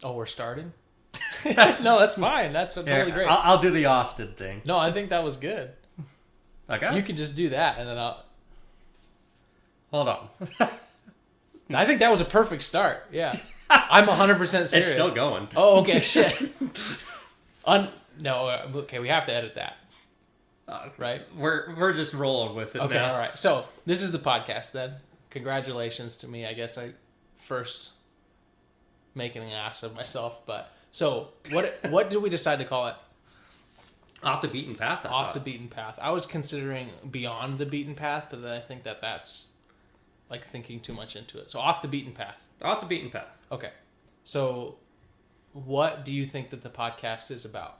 Oh, we're starting? No, that's fine. That's totally great. I'll do the Austin thing. No, I think that was good. Okay. You can just do that, and then I'll... Hold on. I think that was a perfect start. Yeah. I'm 100% serious. It's still going. Oh, okay, shit. No, okay, we have to edit that. Right? We're just rolling with it okay, now. All right. So, this is the podcast then. Congratulations to me. I guess I first making an ass of myself, but... So, what did we decide to call it? Off the beaten path. Off the beaten path. I was considering beyond the beaten path, but then I think that's like thinking too much into it. So off the beaten path. Off the beaten path. Okay. So what do you think that the podcast is about?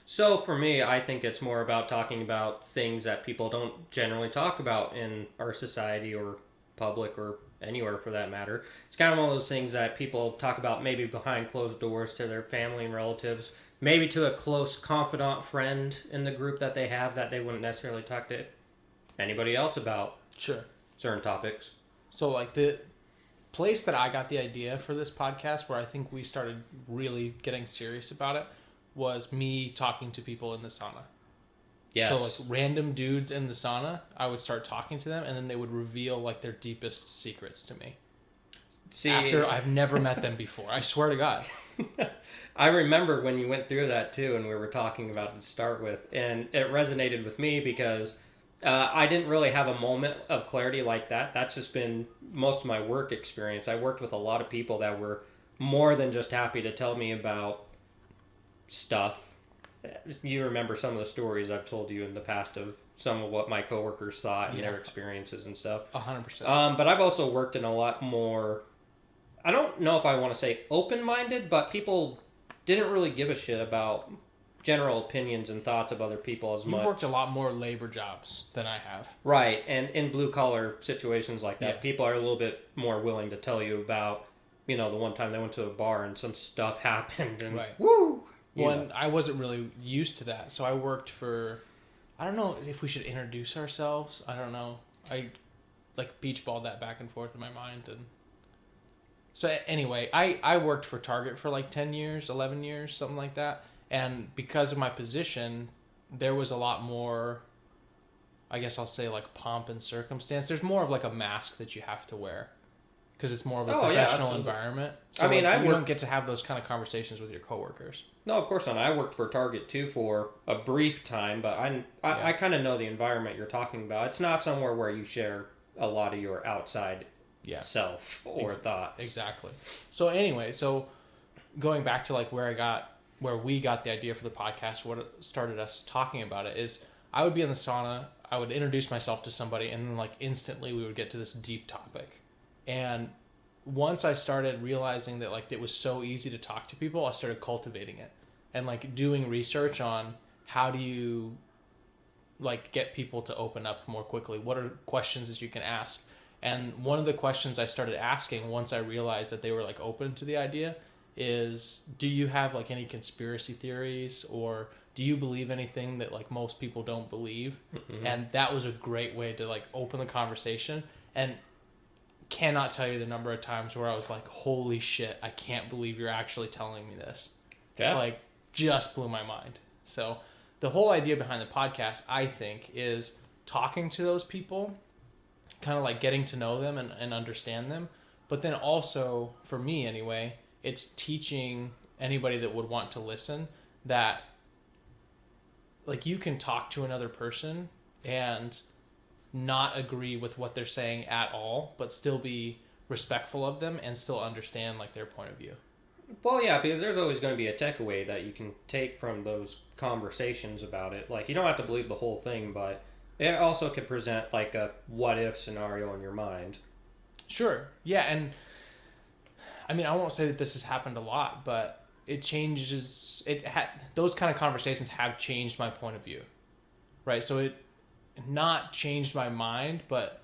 So for me, I think it's more about talking about things that people don't generally talk about in our society or public or anywhere for that matter. It's kind of one of those things that people talk about maybe behind closed doors to their family and relatives, maybe to a close confidant friend in the group that they have that they wouldn't necessarily talk to anybody else about. Sure. Certain topics. So like the place that I got the idea for this podcast, where I think we started really getting serious about it, was me talking to people in the sauna. Yes. So like random dudes in the sauna, I would start talking to them, and then they would reveal like their deepest secrets to me. See, after I've never met them before, I swear to God. I remember when you went through that too, and we were talking about it to start with, and it resonated with me because I didn't really have a moment of clarity like that. That's just been most of my work experience. I worked with a lot of people that were more than just happy to tell me about stuff. You remember some of the stories I've told you in the past of some of what my coworkers thought and their experiences and stuff. 100%. But I've also worked in a lot more, I don't know if I want to say open-minded, but people didn't really give a shit about general opinions and thoughts of other people as much. You've worked a lot more labor jobs than I have. Right, and in blue-collar situations like that, people are a little bit more willing to tell you about, the one time they went to a bar and some stuff happened, and woo! Well, I wasn't really used to that, so I worked for... I don't know if we should introduce ourselves. I don't know. I, beach balled that back and forth in my mind, and... So, anyway, I worked for Target for, 10 years, 11 years, something like that. And because of my position, there was a lot more, I guess I'll say, pomp and circumstance. There's more of, a mask that you have to wear. Because it's more of a professional environment. So, you don't get to have those kind of conversations with your coworkers. No, of course not. I worked for Target, too, for a brief time. But I kind of know the environment you're talking about. It's not somewhere where you share a lot of your outside self or thoughts. Exactly. So, anyway, going back to, where we got the idea for the podcast, what started us talking about it is I would be in the sauna, I would introduce myself to somebody, and then instantly we would get to this deep topic. And once I started realizing that it was so easy to talk to people, I started cultivating it and doing research on how do you get people to open up more quickly. What are questions that you can ask? And one of the questions I started asking once I realized that they were open to the idea is, do you have any conspiracy theories, or do you believe anything that most people don't believe? Mm-hmm. And that was a great way to open the conversation. And cannot tell you the number of times where I was holy shit, I can't believe you're actually telling me this. Yeah. Just blew my mind. So the whole idea behind the podcast, I think, is talking to those people, kind of getting to know them and understand them. But then also, for me anyway, it's teaching anybody that would want to listen that you can talk to another person and not agree with what they're saying at all, but still be respectful of them and still understand their point of view. Well, yeah, because there's always going to be a takeaway that you can take from those conversations about it. You don't have to believe the whole thing, but it also could present a what-if scenario in your mind. Sure. Yeah, and I mean, I won't say that this has happened a lot, but it changes. Those kind of conversations have changed my point of view, right? So it not changed my mind, but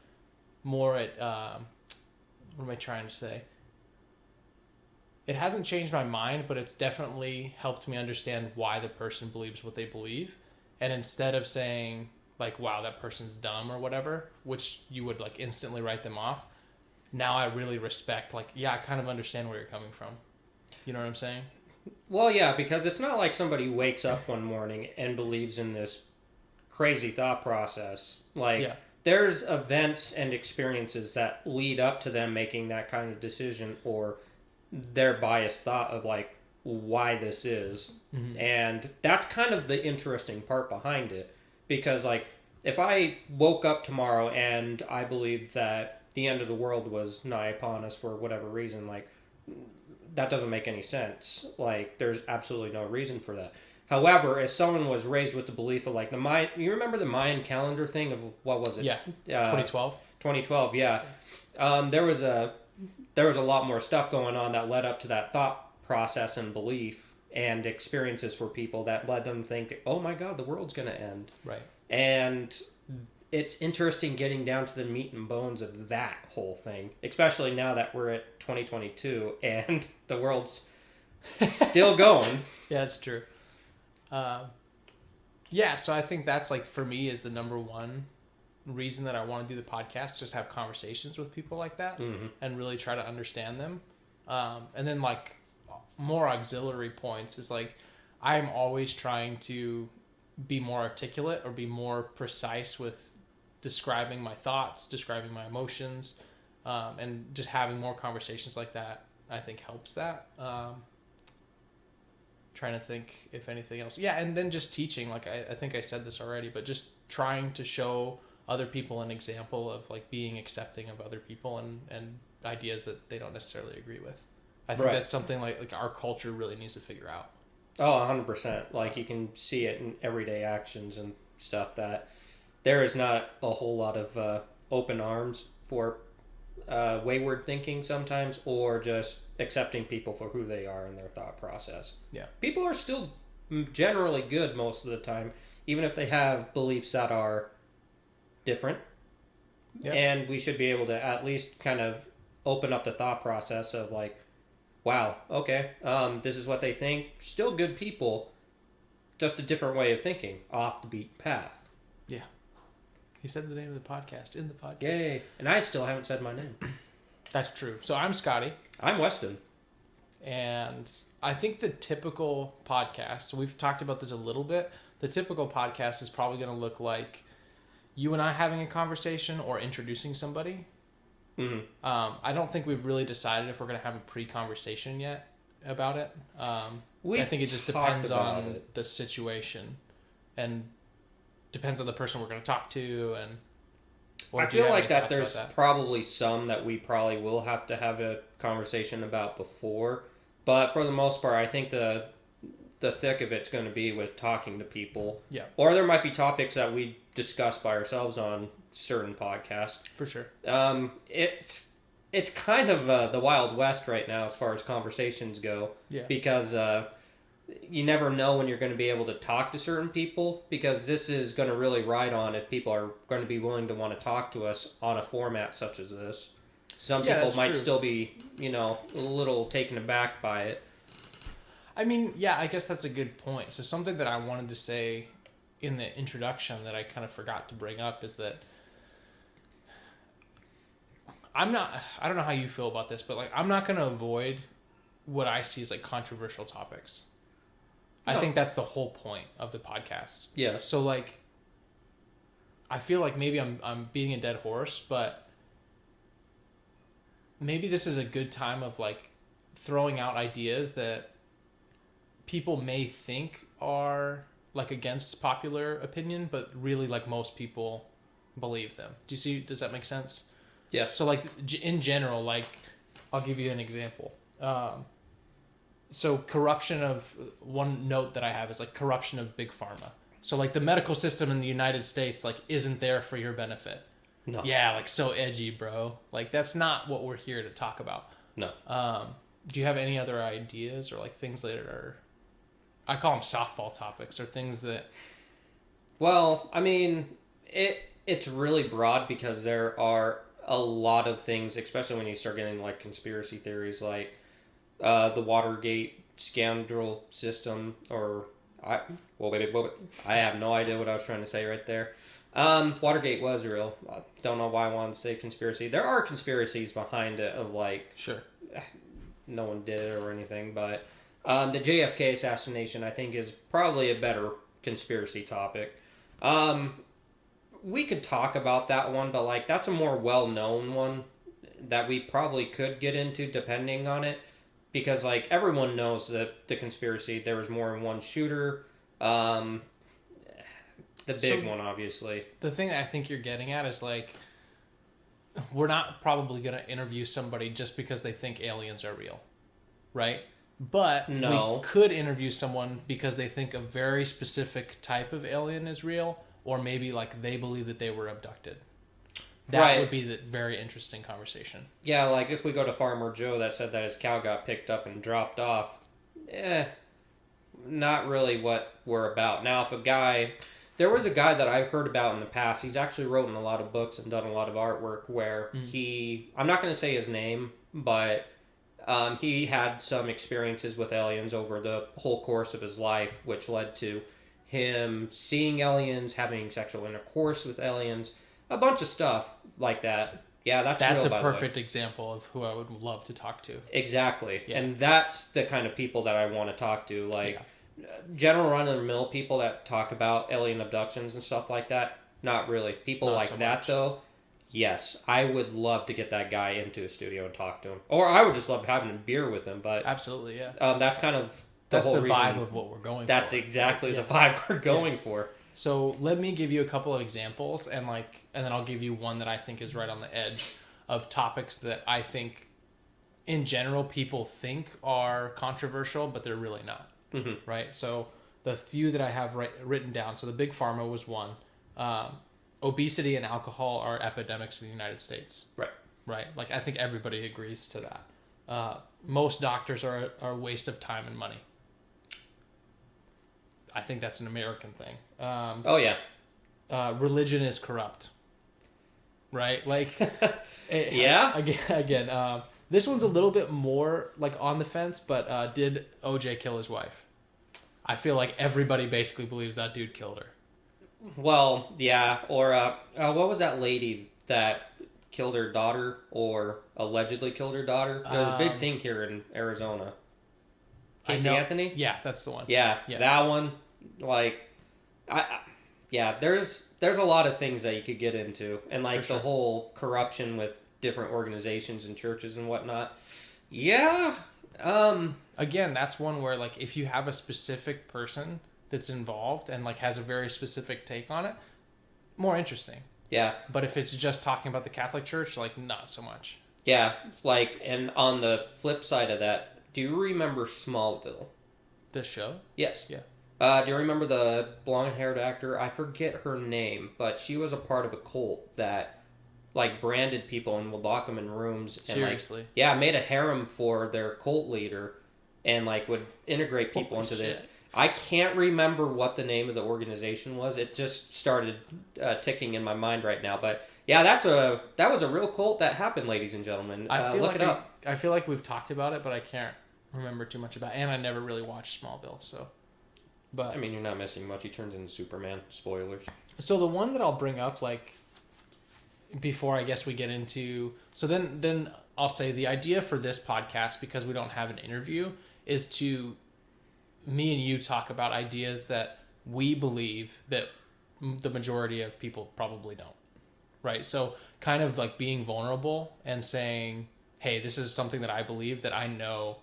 more what am I trying to say? It hasn't changed my mind, but it's definitely helped me understand why the person believes what they believe. And instead of saying wow, that person's dumb or whatever, which you would instantly write them off, now I really respect, like, yeah, I kind of understand where you're coming from. You know what I'm saying? Well, yeah, because it's not like somebody wakes up one morning and believes in this crazy thought process. Like, Yeah. there's events and experiences that lead up to them making that kind of decision or their biased thought of, like, why this is. Mm-hmm. And that's kind of the interesting part behind it. Because, like, if I woke up tomorrow and I believed that the end of the world was nigh upon us for whatever reason, like, that doesn't make any sense. Like, there's absolutely no reason for that. However, if someone was raised with the belief of, like, the Mayan, you remember the Mayan calendar thing of, what was it? Yeah. 2012. 2012, yeah. There was a lot more stuff going on that led up to that thought process and belief and experiences for people that led them to think, oh my God, the world's going to end. Right. And it's interesting getting down to the meat and bones of that whole thing, especially now that we're at 2022 and the world's still going. Yeah, that's true. Yeah, so I think that's, like, for me, is the number one reason that I want to do the podcast, just have conversations with people like that, Mm-hmm. and really try to understand them. And then, like, more auxiliary points is, like, I'm always trying to be more articulate or be more precise with describing my thoughts, describing my emotions, and just having more conversations like that, I think, helps that. Trying to think if anything else. Yeah, and then just teaching, like, I think I said this already, but just trying to show other people an example of, like, being accepting of other people and ideas that they don't necessarily agree with. I think Right. that's something like our culture really needs to figure out. Oh, 100%. Like, you can see it in everyday actions and stuff that there is not a whole lot of open arms for wayward thinking sometimes, or just accepting people for who they are in their thought process. Yeah. People are still generally good most of the time, even if they have beliefs that are different. Yeah. And we should be able to at least kind of open up the thought process of, like, wow, okay, this is what they think. Still good people, just a different way of thinking, off the beaten path. Yeah. He said the name of the podcast in the podcast. Yay. And I still haven't said my name. That's true. So I'm Scotty, I'm Weston. and I think the typical podcast, so we've talked about this a little bit, the typical podcast is probably going to look like you and I having a conversation or introducing somebody. Mm-hmm. I don't think we've really decided if we're going to have a pre-conversation yet about it. I think it just depends on the situation and depends on the person we're going to talk to. And I feel like that there's probably some that we probably will have to have a conversation about before. But for the most part, I think the thick of it's going to be with talking to people. Yeah. Or there might be topics that we discuss by ourselves on certain podcasts. For sure. It's kind of the Wild West right now as far as conversations go. Yeah. Because you never know when you're going to be able to talk to certain people, because this is going to really ride on if people are going to be willing to want to talk to us on a format such as this. Some people might still be, a little taken aback by it. I mean, yeah, I guess that's a good point. So something that I wanted to say in the introduction that I kind of forgot to bring up is that I don't know how you feel about this, but, like, I'm not going to avoid what I see as, like, controversial topics. No. I think that's the whole point of the podcast. Yeah. So, like, I feel like maybe I'm beating a dead horse, but maybe this is a good time of, like, throwing out ideas that people may think are, like, against popular opinion, but really, like, most people believe them. Does that make sense? Yeah. So, like, in general, like, I'll give you an example. So corruption of, one note that I have is, like, corruption of big pharma. So, like, the medical system in the United States, like, isn't there for your benefit. No. Yeah, like, so edgy, bro. Like, that's not what we're here to talk about. No. Do you have any other ideas or, like, things that are, I call them softball topics, or things that... Well, I mean, it's really broad because there are a lot of things, especially when you start getting, like, conspiracy theories, like the Watergate scandal system, or I have no idea what I was trying to say right there. Watergate was real. I don't know why I wanted to say conspiracy. There are conspiracies behind it of like Sure. no one did it or anything, but the JFK assassination I think is probably a better conspiracy topic. We could talk about that one, but like that's a more well-known one that we probably could get into depending on it, because like everyone knows that the conspiracy there was more than one shooter. The big one, obviously. The thing that I think you're getting at is like, we're not probably going to interview somebody just because they think aliens are real, right? But No. we could interview someone because they think a very specific type of alien is real, or maybe like they believe that they were abducted. That Right. would be the very interesting conversation. Yeah, like if we go to Farmer Joe that said that his cow got picked up and dropped off, not really what we're about. Now, if a guy... There was a guy that I've heard about in the past. He's actually written a lot of books and done a lot of artwork where he... I'm not going to say his name, but he had some experiences with aliens over the whole course of his life, which led to him seeing aliens, having sexual intercourse with aliens, a bunch of stuff like that. Yeah, that's real, a by the way. perfect example of who I would love to talk to. Exactly. Yeah. And that's the kind of people that I want to talk to. Like, general run-of-the-mill people that talk about alien abductions and stuff like that, not really. People Not like so that, much. though, yes. I would love to get that guy into a studio and talk to him. Or I would just love having a beer with him, but Absolutely, yeah. that's kind of That's whole the reason. vibe of what we're going That's for. exactly Yes. the vibe we're going Yes. for. So let me give you a couple of examples, and then I'll give you one that I think is right on the edge of topics that I think, in general, people think are controversial, but they're really not. Mm-hmm. Right. So the few that I have written down. So the big pharma was one. Obesity and alcohol are epidemics in the United States. Right. Right. Like I think everybody agrees to that. Most doctors are a waste of time and money. I think that's an American thing. Oh, yeah. Religion is corrupt, right? Like, Yeah? Again, this one's a little bit more like on the fence, but did OJ kill his wife? I feel like everybody basically believes that dude killed her. Well, yeah. Or what was that lady that killed her daughter or allegedly killed her daughter? There was a big thing here in Arizona. Casey Anthony? Yeah, that's the one. Yeah, Yeah. that one. Like, yeah, there's a lot of things that you could get into, and like For sure. the whole corruption with different organizations and churches and whatnot. Yeah. Again, that's one where like if you have a specific person that's involved and like has a very specific take on it, more interesting. Yeah. But if it's just talking about the Catholic Church, like not so much. Yeah. Like, and on the flip side of that, do you remember Smallville? This show? Yes. Yeah. Do you remember the blonde-haired actor? I forget her name, but she was a part of a cult that, like, branded people and would lock them in rooms. And, Seriously? like, yeah, made a harem for their cult leader and, like, would integrate people Holy into this. shit. I can't remember what the name of the organization was. It just started ticking in my mind right now. But, yeah, that was a real cult that happened, ladies and gentlemen. Look it up. I feel like we've talked about it, but I can't remember too much about it. And I never really watched Smallville, so. But I mean, you're not missing much. He turns into Superman. Spoilers. so the one that I'll bring up, like, before I guess we get into, so then I'll say the idea for this podcast, because we don't have an interview, is to me and you talk about ideas that we believe that the majority of people probably don't. Right? So kind of like being vulnerable and saying, hey, this is something that I believe that I know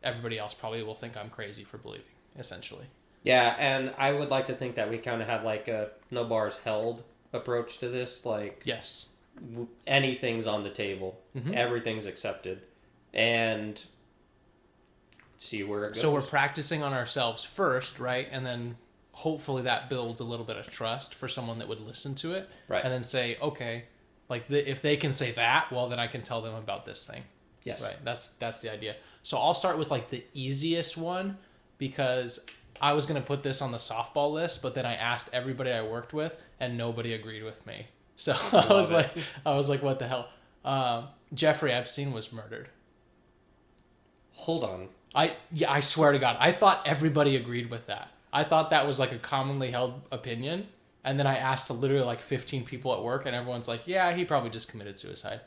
everybody else probably will think I'm crazy for believing, essentially. Yeah, and I would like to think that we kind of have like a no bars held approach to this. Like, Yes. anything's on the table, everything's accepted, and see where it goes. So we're practicing on ourselves first, right? And then hopefully that builds a little bit of trust for someone that would listen to it. Right. And then say, okay, like if they can say that, well, then I can tell them about this thing. Yes. Right. That's the idea. So I'll start with like the easiest one, because I was going to put this on the softball list, but then I asked everybody I worked with and nobody agreed with me. So I was like, what the hell? Jeffrey Epstein was murdered. Hold on. I swear to God, I thought everybody agreed with that. I thought that was like a commonly held opinion. And then I asked to literally like 15 people at work, and everyone's like, yeah, he probably just committed suicide.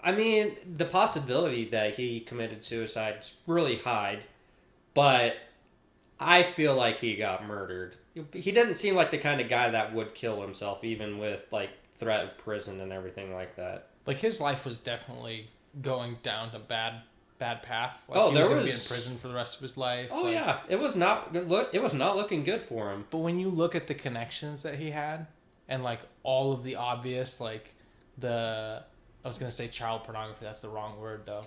I mean, the possibility that he committed suicide is really high, but I feel like he got murdered. He didn't seem like the kind of guy that would kill himself, even with like threat of prison and everything like that. Like his life was definitely going down a bad path. Like, Oh, he was there going to was be in prison for the rest of his life. Oh like, yeah, it was not looking good for him. But when you look at the connections that he had, and like all of the obvious, like I was gonna say child pornography. That's the wrong word though.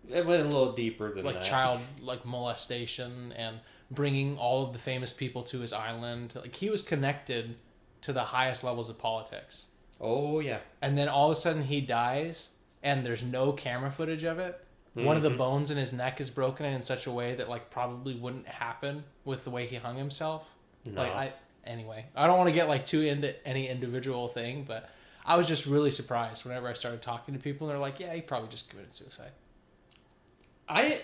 It went a little deeper than like that. child molestation and bringing all of the famous people to his island. Like he was connected to the highest levels of politics. Oh yeah. And then all of a sudden he dies, and there's no camera footage of it. Mm-hmm. One of the bones in his neck is broken in such a way that like probably wouldn't happen with the way he hung himself. No. Anyway, I don't want to get like too into any individual thing, but I was just really surprised whenever I started talking to people, and they're like, yeah, he probably just committed suicide. I'm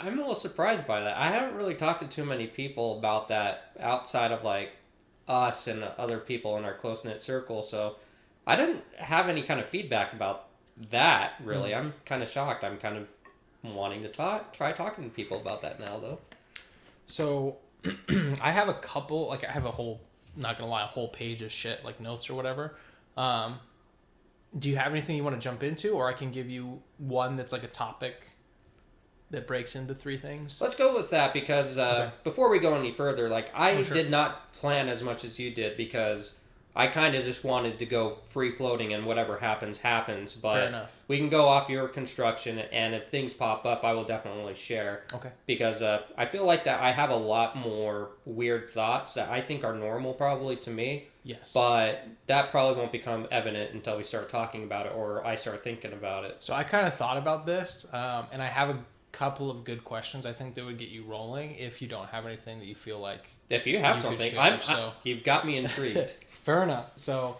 a little surprised by that. I haven't really talked to too many people about that outside of like us and other people in our close-knit circle, so I didn't have any kind of feedback about that, really. I'm kind of shocked. I'm kind of wanting to try talking to people about that now, though. So, I have a couple, like I have a whole, not gonna lie, a whole page of shit, like notes or whatever. Do you have anything you want to jump into, or I can give you one that's like a topic that breaks into 3 things? Let's go with that, because okay. Before we go any further, like I did not plan as much as you did, because I kind of just wanted to go free floating and whatever happens, happens. But fair enough. We can go off your construction, and if things pop up, I will definitely share. Okay. Because I feel like that I have a lot more weird thoughts that I think are normal probably to me. Yes. But that probably won't become evident until we start talking about it, or I start thinking about it. So I kind of thought about this, and I have a couple of good questions I think that would get you rolling if you don't have anything that you feel like if you have something share, you've got me intrigued. Fair enough. So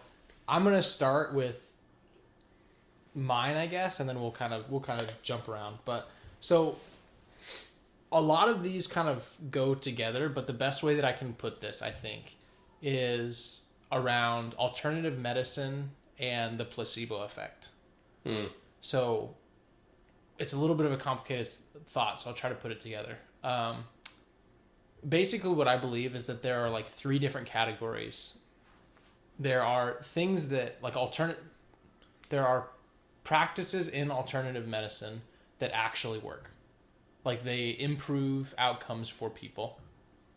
I'm gonna start with mine, I guess, and then we'll kind of jump around. But so a lot of these kind of go together, but the best way that I can put this, I think, is around alternative medicine and the placebo effect. So it's a little bit of a complicated thought, so I'll try to put it together. Basically what I believe is that there are like 3 different categories. There are things that like there are practices in alternative medicine that actually work. Like they improve outcomes for people,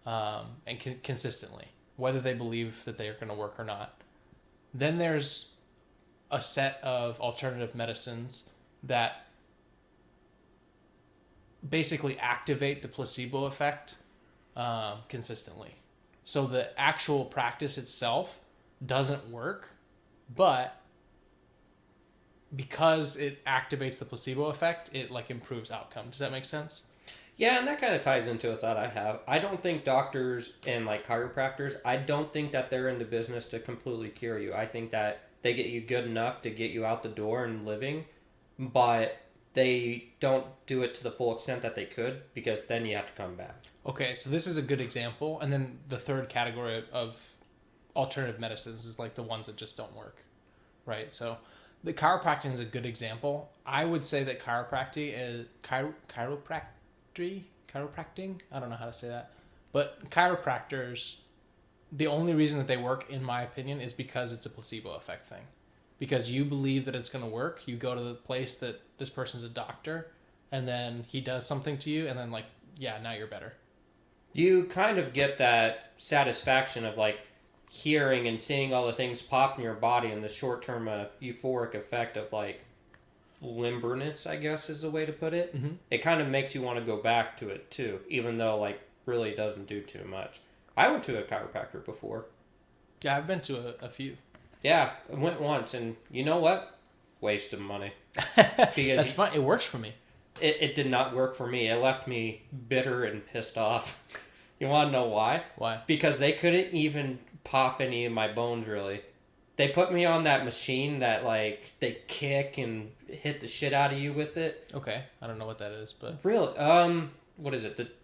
and consistently, whether they believe that they are going to work or not. Then there's a set of alternative medicines that basically activate the placebo effect consistently. So the actual practice itself doesn't work, but because it activates the placebo effect, it like improves outcome. Does that make sense? Yeah, and that kind of ties into a thought I have. I don't think doctors and like chiropractors, I don't think that they're in the business to completely cure you. I think that they get you good enough to get you out the door and living, but they don't do it to the full extent that they could, because then you have to come back. Okay, so this is a good example. And then the third category of alternative medicines is like the ones that just don't work, right? So the chiropractic is a good example. I would say that chiropractic is chiropractic. I don't know how to say that, but chiropractors, the only reason that they work, in my opinion, is because it's a placebo effect thing. Because you believe that it's going to work, you go to the place that this person's a doctor, and then he does something to you, and then like, yeah, now you're better. You kind of get that satisfaction of like hearing and seeing all the things pop in your body, and the short-term euphoric effect of like limberness, I guess is the way to put it. Mm-hmm. It kind of makes you want to go back to it too, even though like really doesn't do too much. I went to a chiropractor before. Yeah, I've been to a few. Yeah, I went once, and you know what? Waste of money. That's fine. It works for me. It did not work for me. It left me bitter and pissed off. You want to know why? Why? Because they couldn't even pop any of my bones, really. They put me on that machine that, like, they kick and hit the shit out of you with it. Okay. I don't know what that is, but... Really? What is it?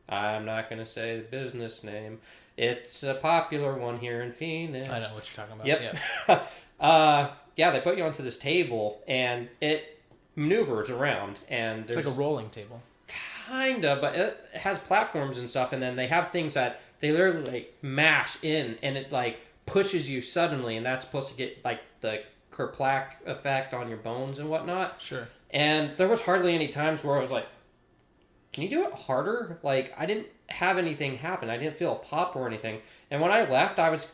I'm not going to say the business name. It's a popular one here in Phoenix. I know what you're talking about. Yep. Yeah, they put you onto this table, and it maneuvers around. And It's like a rolling table. Kinda, but it has platforms and stuff, and then they have things that they literally like mash in, and it like pushes you suddenly, and that's supposed to get like the kerplack effect on your bones and whatnot. Sure. And there was hardly any times where I was like, can you do it harder? Like, I didn't have anything happen. I didn't feel a pop or anything. And when I left, I was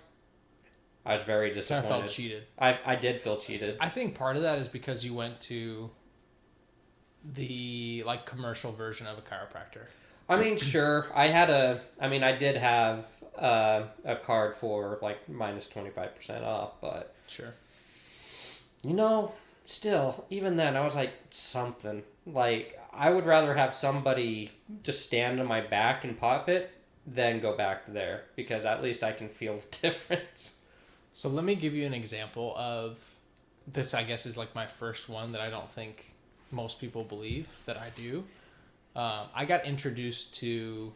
very disappointed. Kind of felt cheated. I did feel cheated. I think part of that is because you went to the like commercial version of a chiropractor. I mean, sure. I did have a card for like minus 25% off, but Sure. Still, even then, I was like, something. Like, I would rather have somebody just stand on my back and pop it than go back there, because at least I can feel the difference. So let me give you an example of this. I guess is like my first one that I don't think most people believe that I do. I got introduced to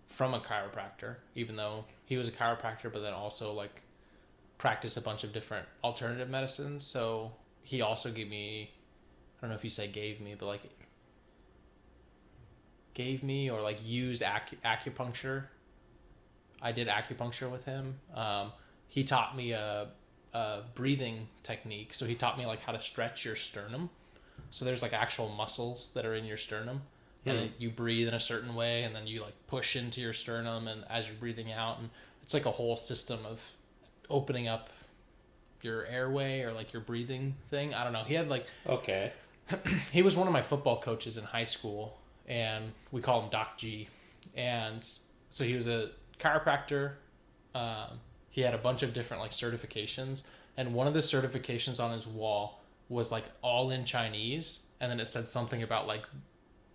from a chiropractor, even though he was a chiropractor, but then also like practiced a bunch of different alternative medicines. So he also gave me, I don't know if you say gave me, but like gave me or like used acupuncture. I did acupuncture with him. He taught me a breathing technique. So he taught me like how to stretch your sternum. So there's like actual muscles that are in your sternum, and you breathe in a certain way, and then you like push into your sternum, and as you're breathing out, and it's like a whole system of opening up your airway or like your breathing thing. I don't know. He had like Okay. he was one of my football coaches in high school, and we call him Doc G. And so he was a chiropractor. He had a bunch of different like certifications, and one of the certifications on his wall was like all in Chinese, and then it said something about like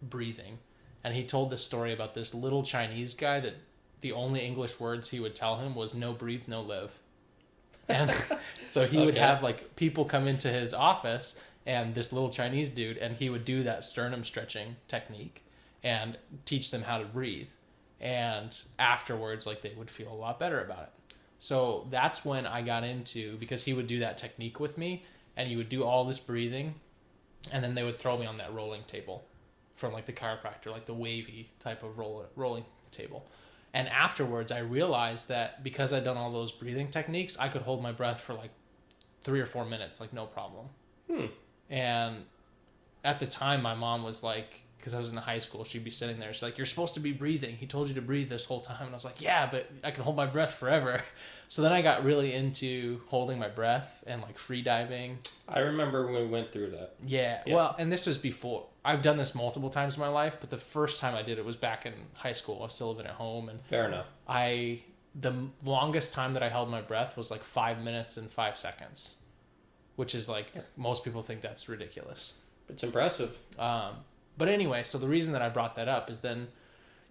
breathing. And he told this story about this little Chinese guy that the only English words he would tell him was no breathe, no live. And so he would have like people come into his office, and this little Chinese dude, and he would do that sternum stretching technique and teach them how to breathe. And afterwards, like they would feel a lot better about it. So that's when I got into, because he would do that technique with me, and he would do all this breathing, and then they would throw me on that rolling table from like the chiropractor, like the wavy type of rolling table. And afterwards, I realized that because I'd done all those breathing techniques, I could hold my breath for like 3 or 4 minutes, like no problem. And at the time, my mom was like, because I was in high school, she'd be sitting there. She's like, you're supposed to be breathing. He told you to breathe this whole time. And I was like, yeah, but I can hold my breath forever. So then I got really into holding my breath and like free diving. I remember when we went through that. Yeah. Well, and this was before. I've done this multiple times in my life, but the first time I did it was back in high school. I was still living at home. And Fair enough. the longest time that I held my breath was like 5 minutes and 5 seconds, which is like, most people think that's ridiculous. It's impressive. But anyway, so the reason that I brought that up is then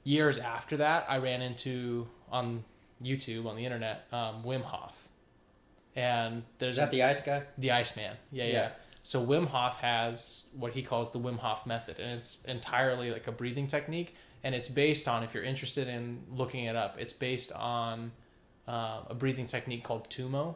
years after that, I ran into on YouTube, on the internet, Wim Hof. And there's Is that the ice guy? the Iceman. Yeah. So Wim Hof has what he calls the Wim Hof method, and it's entirely like a breathing technique. And it's based on, if you're interested in looking it up, it's based on a breathing technique called Tumo.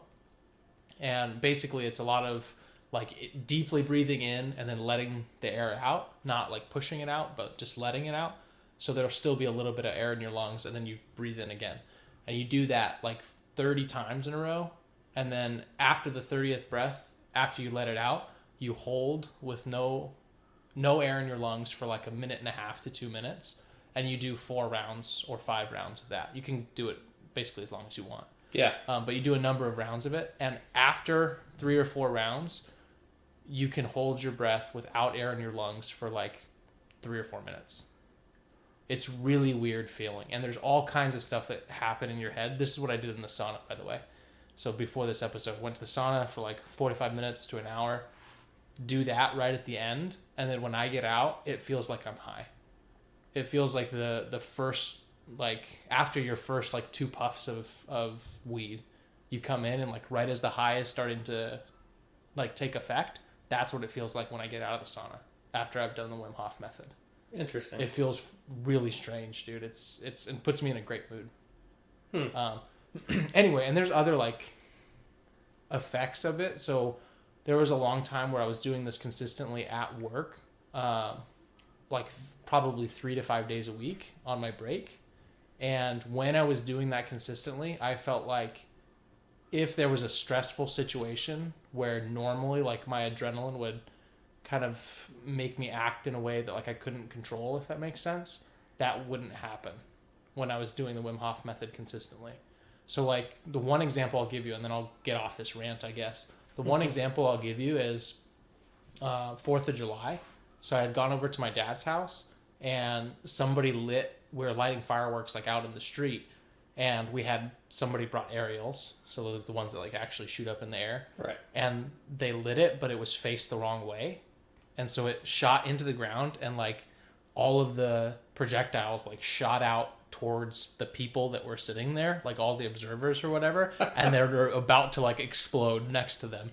And basically it's a lot of like deeply breathing in and then letting the air out, not like pushing it out, but just letting it out. So there'll still be a little bit of air in your lungs, and then you breathe in again. And you do that like 30 times in a row. And then after the 30th breath, after you let it out, you hold with no air in your lungs for like 1.5 to 2 minutes. And you do 4 rounds or 5 rounds of that. You can do it basically as long as you want. Yeah. But you do a number of rounds of it. And after 3 or 4 rounds, you can hold your breath without air in your lungs for like 3 or 4 minutes. It's really weird feeling. And there's all kinds of stuff that happen in your head. This is what I did in the sauna, by the way. So before this episode, went to the sauna for like 45 minutes to an hour. Do that right at the end. And then when I get out, it feels like I'm high. It feels like the first, like after your first like 2 puffs of weed, you come in and like right as the high is starting to like take effect, that's what it feels like when I get out of the sauna after I've done the Wim Hof method. Interesting. It feels really strange, dude. It puts me in a great mood. Anyway, and there's other like effects of it. So there was a long time where I was doing this consistently at work, probably 3 to 5 days a week on my break. And when I was doing that consistently, I felt like if there was a stressful situation where normally like my adrenaline would kind of make me act in a way that like I couldn't control, if that makes sense, that wouldn't happen when I was doing the Wim Hof method consistently. So like the one example I'll give you, and then I'll get off this rant, I guess. The one example I'll give you is 4th of July. So I had gone over to my dad's house and we were lighting fireworks like out in the street, and we had somebody brought aerials, so the ones that like actually shoot up in the air. Right. And they lit it, but it was faced the wrong way. And so it shot into the ground, and like all of the projectiles like shot out towards the people that were sitting there, like all the observers or whatever, and they were about to like explode next to them.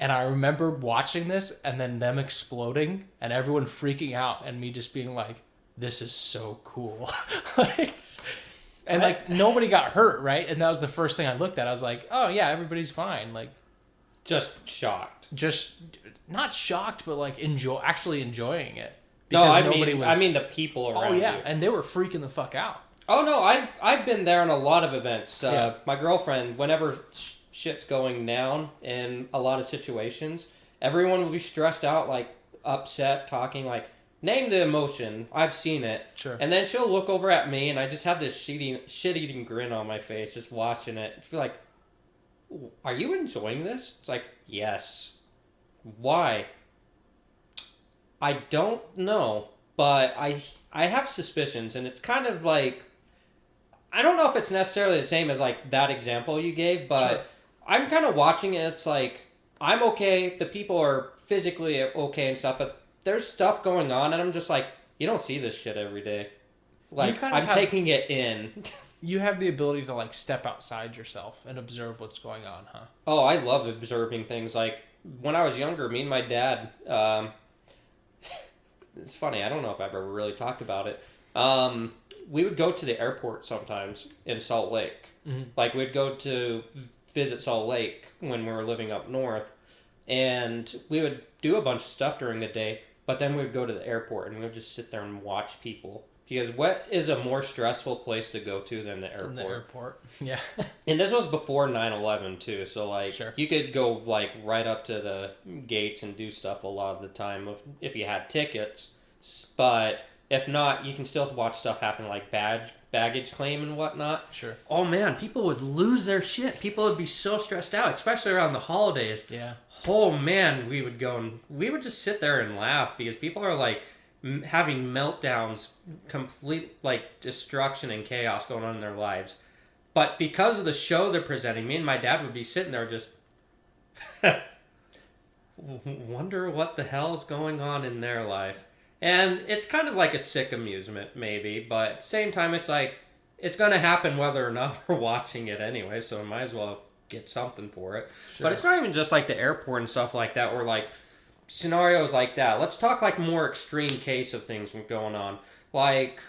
And I remember watching this and then them exploding and everyone freaking out and me just being like, this is so cool. Like nobody got hurt, right? And that was the first thing I looked at. I was like, oh yeah, everybody's fine. Like just shocked. Just not shocked, but like actually enjoying it. No, I mean the people around. Oh yeah, you. And they were freaking the fuck out. Oh no, I've been there in a lot of events. My girlfriend, whenever shit's going down in a lot of situations, everyone will be stressed out, like upset, talking like, name the emotion. I've seen it. Sure. And then she'll look over at me, and I just have this shit-eating grin on my face, just watching it. She'll be like, are you enjoying this? It's like, yes. Why? I don't know, but I have suspicions, and it's kind of like, I don't know if it's necessarily the same as like that example you gave, but sure. I'm kind of watching it. It's like, I'm okay. The people are physically okay and stuff, but there's stuff going on, and I'm just like, you don't see this shit every day. Like, I'm taking it in. You have the ability to like step outside yourself and observe what's going on, huh? Oh, I love observing things. Like when I was younger, me and my dad, it's funny, I don't know if I've ever really talked about it. We would go to the airport sometimes in Salt Lake. Mm-hmm. Like we'd go to visit Salt Lake when we were living up north, and we would do a bunch of stuff during the day, but then we would go to the airport and we would just sit there and watch people. Because what is a more stressful place to go to than the airport? The airport, yeah. And this was before 9/11 too, so like sure. You could go like right up to the gates and do stuff a lot of the time if you had tickets. But if not, you can still watch stuff happen like baggage claim and whatnot. Sure. Oh man, people would lose their shit. People would be so stressed out, especially around the holidays. Yeah. Oh man, we would go and we would just sit there and laugh because people are like having meltdowns, complete like destruction and chaos going on in their lives. But because of the show they're presenting, me and my dad would be sitting there just wonder what the hell is going on in their life. And it's kind of like a sick amusement, maybe, but at the same time, it's like, it's going to happen whether or not we're watching it anyway, so we might as well get something for it. Sure. But it's not even just like the airport and stuff like that, or like scenarios like that. Let's talk like more extreme case of things going on. Like,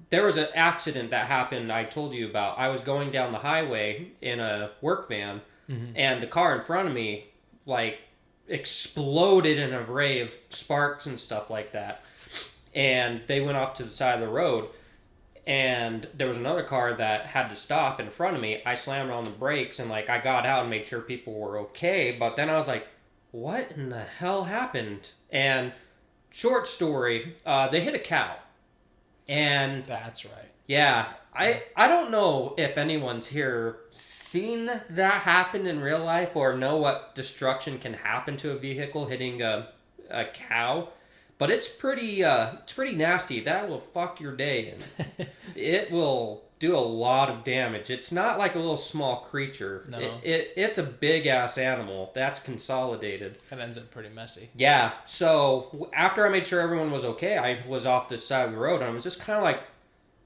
there was an accident that happened I told you about. I was going down the highway in a work van, mm-hmm. and the car in front of me, like, exploded in a ray of sparks and stuff like that. And they went off to the side of the road, and there was another car that had to stop in front of me. I slammed on the brakes, and like I got out and made sure people were okay. But then I was like, what in the hell happened? And short story, they hit a cow. And that's right. Yeah, I don't know if anyone's here seen that happen in real life or know what destruction can happen to a vehicle hitting a cow. But it's pretty nasty. That will fuck your day. And it will do a lot of damage. It's not like a little small creature. No. It's a big ass animal that's consolidated. That ends up pretty messy. Yeah. So after I made sure everyone was okay, I was off this side of the road and I was just kind of like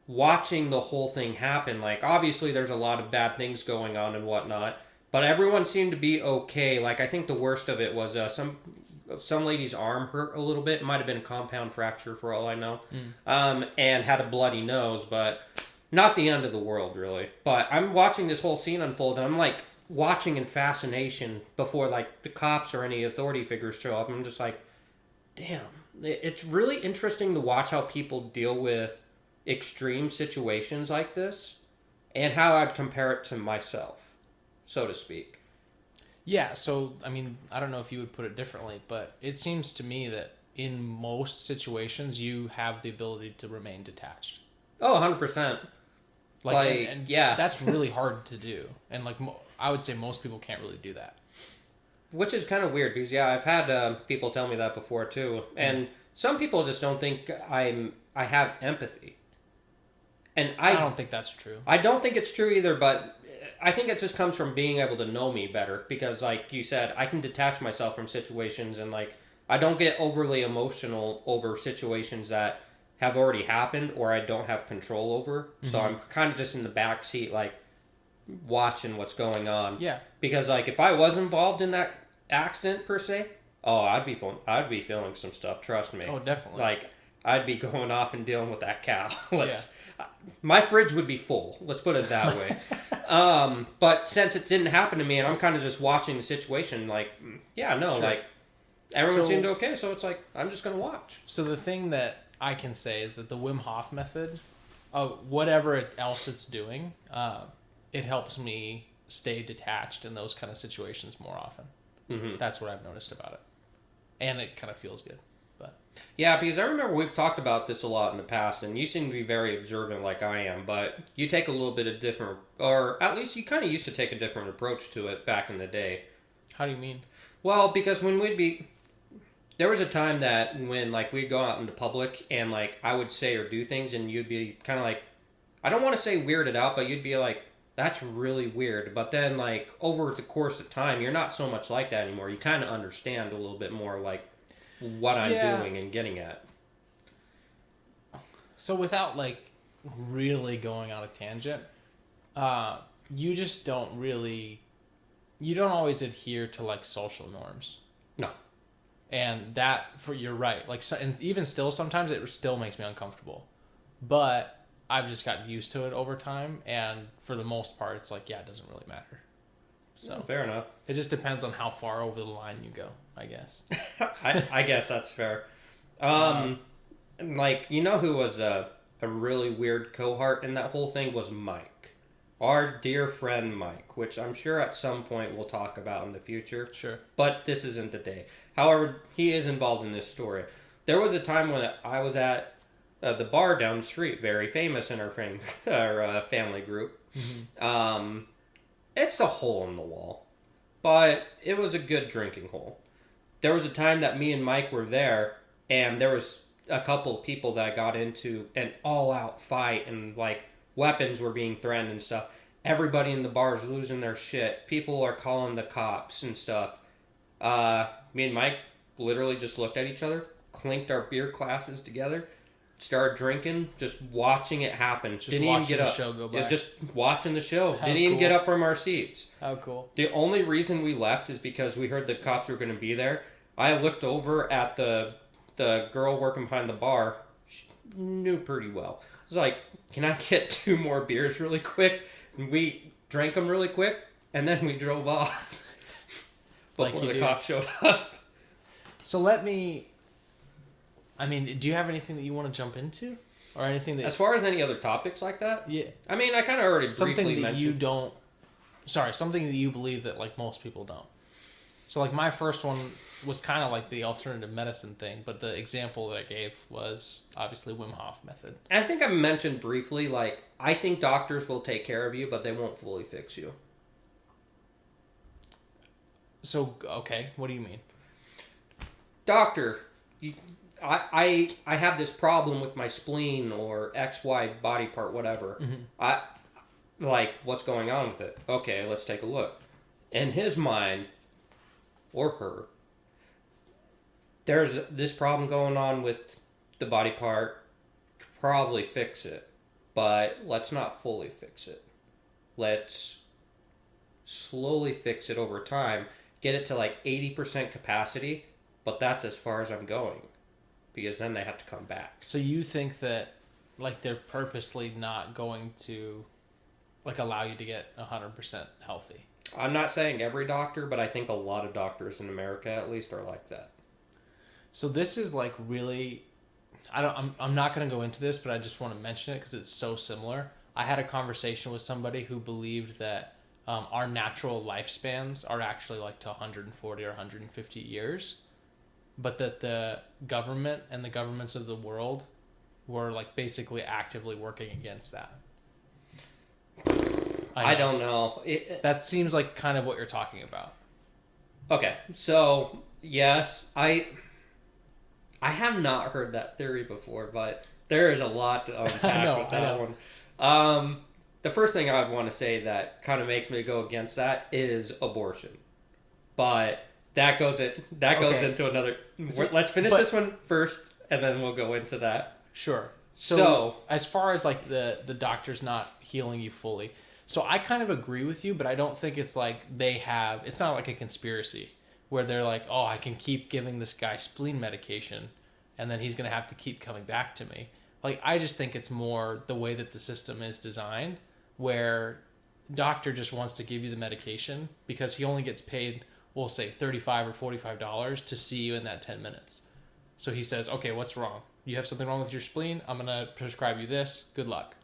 watching the whole thing happen. Like obviously there's a lot of bad things going on and whatnot, but everyone seemed to be okay. Like I think the worst of it was some some lady's arm hurt a little bit. It might have been a compound fracture for all I know. And had a bloody nose, but not the end of the world, really. But I'm watching this whole scene unfold, and I'm like watching in fascination before like the cops or any authority figures show up. I'm just like, damn. It's really interesting to watch how people deal with extreme situations like this and how I'd compare it to myself, so to speak. Yeah, so, I mean, I don't know if you would put it differently, but it seems to me that in most situations, you have the ability to remain detached. Oh, 100%. And yeah. That's really hard to do. And, like, I would say most people can't really do that. Which is kind of weird because, yeah, I've had people tell me that before, too. And some people just don't think I have empathy. And I don't think that's true. I don't think it's true either, but I think it just comes from being able to know me better. Because, like you said, I can detach myself from situations and, like, I don't get overly emotional over situations that have already happened or I don't have control over. Mm-hmm. So I'm kind of just in the back seat, like, watching what's going on. Yeah. Because, like, if I was involved in that accident, per se, I'd be feeling some stuff, trust me. Oh, definitely. Like, I'd be going off and dealing with that cow. My fridge would be full. Let's put it that way. But since it didn't happen to me and I'm kind of just watching the situation, like, yeah, no, sure. Like, everyone seemed okay, so it's like, I'm just going to watch. So the thing that I can say is that the Wim Hof method, whatever else it's doing, it helps me stay detached in those kind of situations more often. Mm-hmm. That's what I've noticed about it. And it kind of feels good. But yeah, because I remember we've talked about this a lot in the past, and you seem to be very observant like I am, but you take a little bit of different, or at least you kind of used to take a different approach to it back in the day. How do you mean? Well, because when there was a time that when, like, we'd go out into public and, like, I would say or do things and you'd be kind of like, I don't want to say weirded out, but you'd be like, that's really weird. But then, like, over the course of time, you're not so much like that anymore. You kind of understand a little bit more, like, what I'm doing and getting at. So without, like, really going on a tangent, you just don't really, you don't always adhere to, like, social norms. No. And you're right. Like, and even still, sometimes it still makes me uncomfortable. But I've just gotten used to it over time, and for the most part, it's like, yeah, it doesn't really matter. So fair enough. It just depends on how far over the line you go, I guess. I guess that's fair. Like, you know who was a really weird cohort in that whole thing was Mike. Our dear friend Mike, which I'm sure at some point we'll talk about in the future. Sure. But this isn't the day. However, he is involved in this story. There was a time when I was at the bar down the street, very famous in our family group. Mm-hmm. It's a hole in the wall, but it was a good drinking hole. There was a time that me and Mike were there, and there was a couple of people that got into an all-out fight, and, like, weapons were being threatened and stuff. Everybody in the bar is losing their shit. People are calling the cops and stuff. Me and Mike literally just looked at each other, clinked our beer glasses together, started drinking, just watching it happen. Just didn't even get up. Show go by. Yeah, just watching the show. Didn't even get up from our seats. How cool. The only reason we left is because we heard the cops were going to be there. I looked over at the girl working behind the bar. She knew pretty well. I was like, can I get 2 more beers really quick? And we drank them really quick, and then we drove off before the cops showed up. So do you have anything that you want to jump into? Or anything that... As far as any other topics like that? Yeah. I mean, I kind of already briefly mentioned... something that you believe that, like, most people don't. So, like, my first one was kind of like the alternative medicine thing, but the example that I gave was obviously Wim Hof method. And I think I mentioned briefly, like, I think doctors will take care of you, but they won't fully fix you. So, okay, what do you mean? Doctor, I have this problem with my spleen or XY body part, whatever. Mm-hmm. What's going on with it? Okay, let's take a look. In his mind, or her, there's this problem going on with the body part. Probably fix it, but let's not fully fix it. Let's slowly fix it over time. Get it to like 80% capacity, but that's as far as I'm going, because then they have to come back. So you think that, like, they're purposely not going to, like, allow you to get 100% healthy? I'm not saying every doctor, but I think a lot of doctors in America, at least, are like that. So this is, like, really... I'm not going to go into this, but I just want to mention it because it's so similar. I had a conversation with somebody who believed that our natural lifespans are actually like to 140 or 150 years, but that the government and the governments of the world were like basically actively working against that. I don't know. That seems like kind of what you're talking about. Okay, so yes, I have not heard that theory before, but there is a lot to unpack with that one. The first thing I would want to say that kind of makes me go against that is abortion. But that goes into another... Let's finish this one first, and then we'll go into that. Sure. So as far as like the doctor's not healing you fully, so I kind of agree with you, but I don't think it's like it's not like a conspiracy where they're like, oh, I can keep giving this guy spleen medication and then he's going to have to keep coming back to me. Like, I just think it's more the way that the system is designed, where doctor just wants to give you the medication because he only gets paid, we'll say $35 or $45 to see you in that 10 minutes. So he says, okay, what's wrong? You have something wrong with your spleen? I'm going to prescribe you this. Good luck.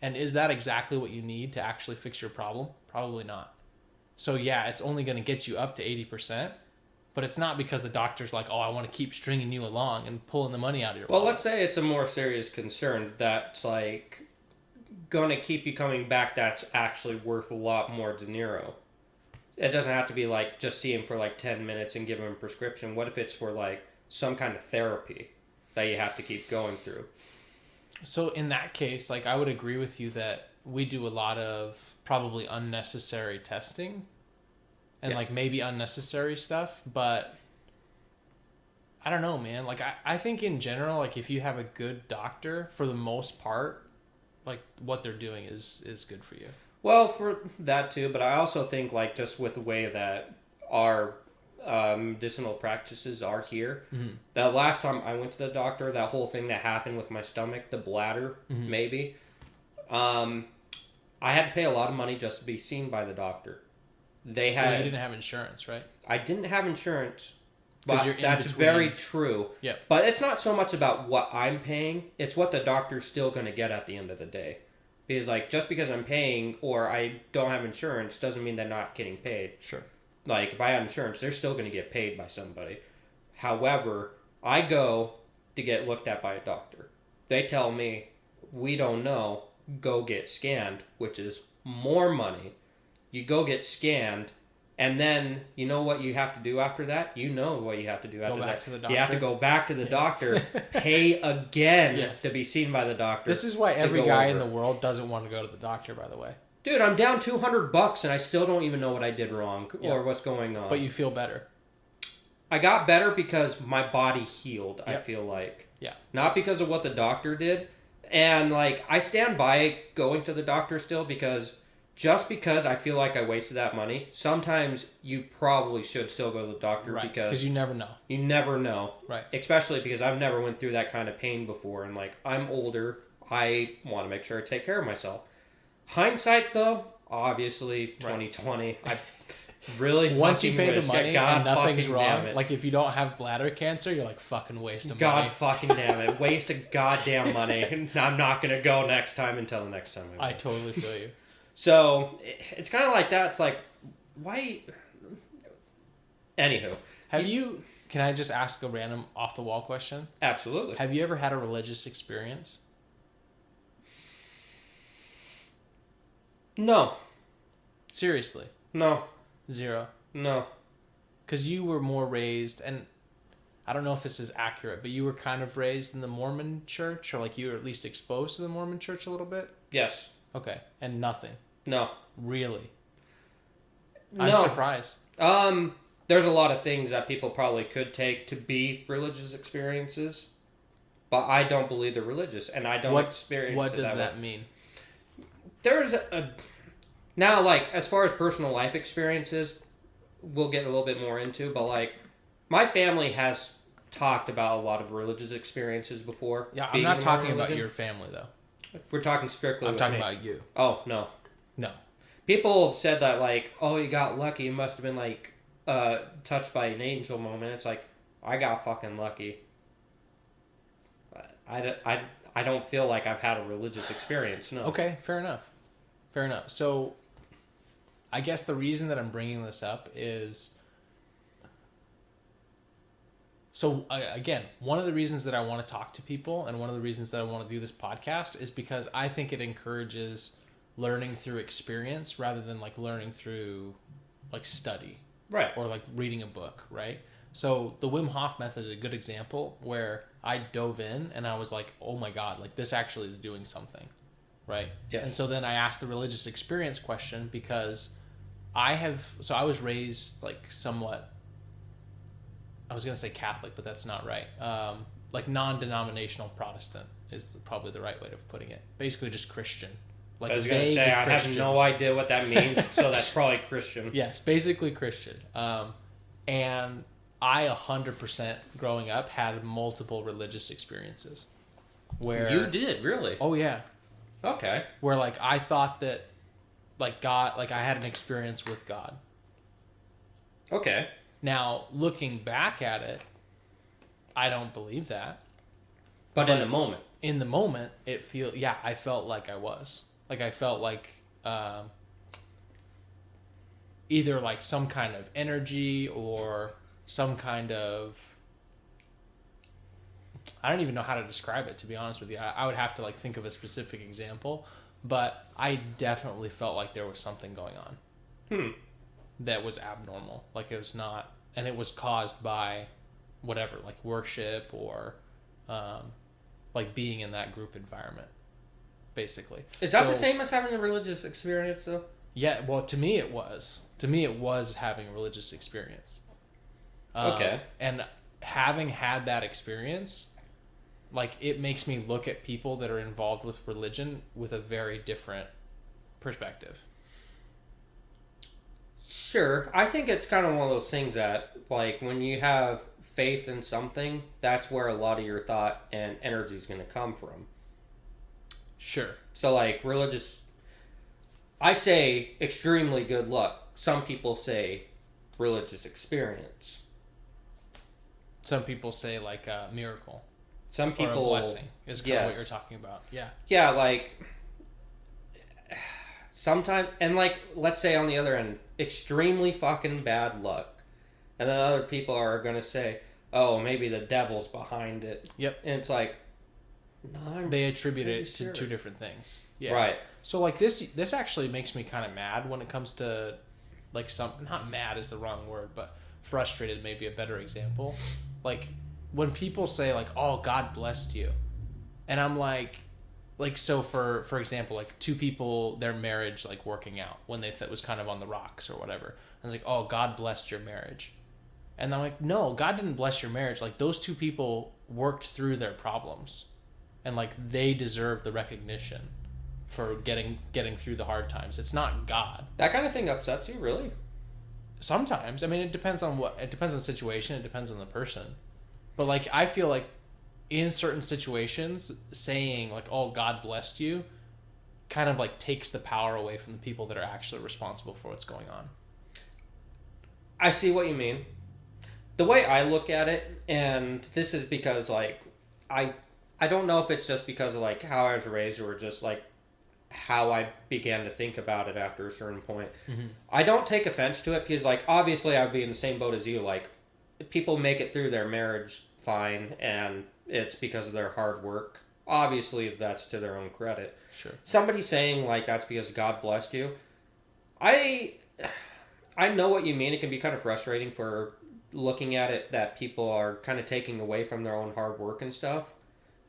And is that exactly what you need to actually fix your problem? Probably not. So yeah, it's only going to get you up to 80%, but it's not because the doctor's like, oh, I want to keep stringing you along and pulling the money out of your wallet. Well, let's say it's a more serious concern that's like going to keep you coming back, that's actually worth a lot more dinero. It doesn't have to be like just see him for like 10 minutes and give him a prescription. What if it's for like some kind of therapy that you have to keep going through? So in that case, like, I would agree with you that we do a lot of probably unnecessary testing and like maybe unnecessary stuff, but I don't know, man. Like, I think in general, like, if you have a good doctor, for the most part, like, what they're doing is good for you. Well, for that too, but I also think, like, just with the way that our medicinal practices are here, the last time I went to the doctor, that whole thing that happened with my stomach, the bladder, maybe, I had to pay a lot of money just to be seen by the doctor. You didn't have insurance, right? I didn't have insurance, but that's very true. Yep. But it's not so much about what I'm paying, it's what the doctor's still going to get at the end of the day. Because, like, just because I'm paying or I don't have insurance doesn't mean they're not getting paid. Sure. Like, if I have insurance, they're still going to get paid by somebody. However, I go to get looked at by a doctor. They tell me, we don't know, go get scanned, which is more money. You go get scanned, and then you know what you have to do after that? You know what you have to do after that. To the doctor. You have to go back to the doctor, pay again to be seen by the doctor. This is why every guy in the world doesn't want to go to the doctor, by the way. Dude, I'm down $200 and I still don't even know what I did wrong or what's going on. But you feel better. I got better because my body healed, I feel like. Yeah. Not because of what the doctor did. And, like, I stand by going to the doctor still because just because I feel like I wasted that money, sometimes you probably should still go to the doctor because you never know. You never know. Right. Especially because I've never went through that kind of pain before. And, like, I'm older. I want to make sure I take care of myself. Hindsight, though, obviously, 2020. I really once you pay the money and nothing's wrong, damn it. like if you don't have bladder cancer, you're like, fucking waste of money. God fucking damn it. Waste of goddamn money. I'm not going to go next time until the next time I go. I totally feel you. So, it's kind of like that. It's like, why... Anywho. Can I just ask a random off-the-wall question? Absolutely. Have you ever had a religious experience? No. Seriously? No. Zero? No. Because you were more raised, and I don't know if this is accurate, but you were kind of raised in the Mormon church, or like you were at least exposed to the Mormon church a little bit? Yes. Okay. And nothing? No. Really? No. I'm surprised. There's a lot of things that people probably could take to be religious experiences, but I don't believe they're religious, and I don't experience it. What does that mean? There's now, like, as far as personal life experiences, we'll get a little bit more into, but, like, My family has talked about a lot of religious experiences before. Yeah, I'm being not in a talking about religion. your family though. We're talking strictly I'm with talking me. about you. Oh, no. No. People have said that, like, oh, you got lucky. You must have been, like, touched by an angel moment. It's like, I got fucking lucky. I don't feel like I've had a religious experience, no. Okay, fair enough. Fair enough. So, I guess the reason that I'm bringing this up is... So, again, one of the reasons that I want to talk to people and one of the reasons that I want to do this podcast is because I think it encourages learning through experience rather than, like, learning through, like, study. Right. Or, like, reading a book, right? So, the Wim Hof method is a good example where I dove in and I was like, oh my God, like, this actually is doing something, right? Yes. And so then I asked the religious experience question because I was raised, like, somewhat... I was going to say Catholic, but that's not right. Like non-denominational Protestant is probably the right way of putting it. Basically just Christian. Like I was going to say, I have no idea what that means, so that's probably Christian. Yes, basically Christian. And I 100% growing up had multiple religious experiences. Where You did, really? Oh, yeah. Okay. Where, like, I thought that, like, God, like, I had an experience with God. Okay. Now, looking back at it, I don't believe that. But in the moment. In the moment, I felt like I was. Like, I felt like either, like, some kind of energy or some kind of... I don't even know how to describe it, to be honest with you. I would have to, like, think of a specific example. But I definitely felt like there was something going on. That was abnormal. Like, it was not, and it was caused by whatever, like worship or like being in that group environment, basically. Is that the same as having a religious experience, though? Yeah, well, to me it was having a religious experience. Okay. And having had that experience, like, it makes me look at people that are involved with religion with a very different perspective. Sure. I think it's kind of one of those things that, like, when you have faith in something, that's where a lot of your thought and energy is going to come from. Sure. So, like, I say extremely good luck. Some people say religious experience. Some people say, like, a miracle. Some people... Or a blessing is kind of what you're talking about. Yeah. Yeah, like... Sometimes... And, like, let's say on the other end, extremely fucking bad luck. And then other people are going to say, oh, maybe the devil's behind it. Yep. And it's like... No, they attribute it to two different things. Yeah. Right. So, like, this actually makes me kind of mad when it comes to, like, not mad is the wrong word, but frustrated may be a better example. Like, when people say, like, oh, God blessed you. And I'm like, so for example, like, two people, their marriage, like, working out when they thought was kind of on the rocks or whatever. I was like, oh, God blessed your marriage. And I'm like, no, God didn't bless your marriage. Like, those two people worked through their problems. And, like, they deserve the recognition for getting through the hard times. It's not God. That kind of thing upsets you, really? Sometimes. I mean, it depends on the situation. It depends on the person. But, like, I feel like in certain situations, saying, like, oh, God blessed you, kind of, like, takes the power away from the people that are actually responsible for what's going on. I see what you mean. The way I look at it, and this is because, like, I don't know if it's just because of, like, how I was raised or just, like, how I began to think about it after a certain point. Mm-hmm. I don't take offense to it because, like, obviously I'd be in the same boat as you. Like, people make it through their marriage fine, and it's because of their hard work. Obviously, that's to their own credit. Sure. Somebody saying, like, that's because God blessed you. I know what you mean. It can be kind of frustrating for looking at it that people are kind of taking away from their own hard work and stuff.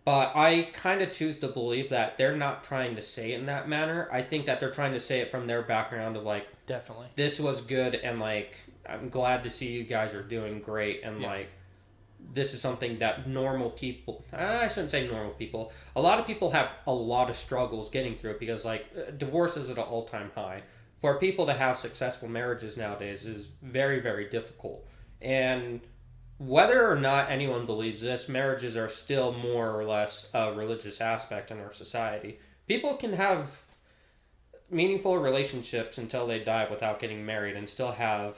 But I kind of choose to believe that they're not trying to say it in that manner. I think that they're trying to say it from their background of, like... Definitely. This was good, and, like, I'm glad to see you guys are doing great, and, like, this is something that normal people... I shouldn't say normal people. A lot of people have a lot of struggles getting through it because, like, divorce is at an all-time high. For people to have successful marriages nowadays is very, very difficult. And whether or not anyone believes this, marriages are still more or less a religious aspect in our society. People can have meaningful relationships until they die without getting married and still have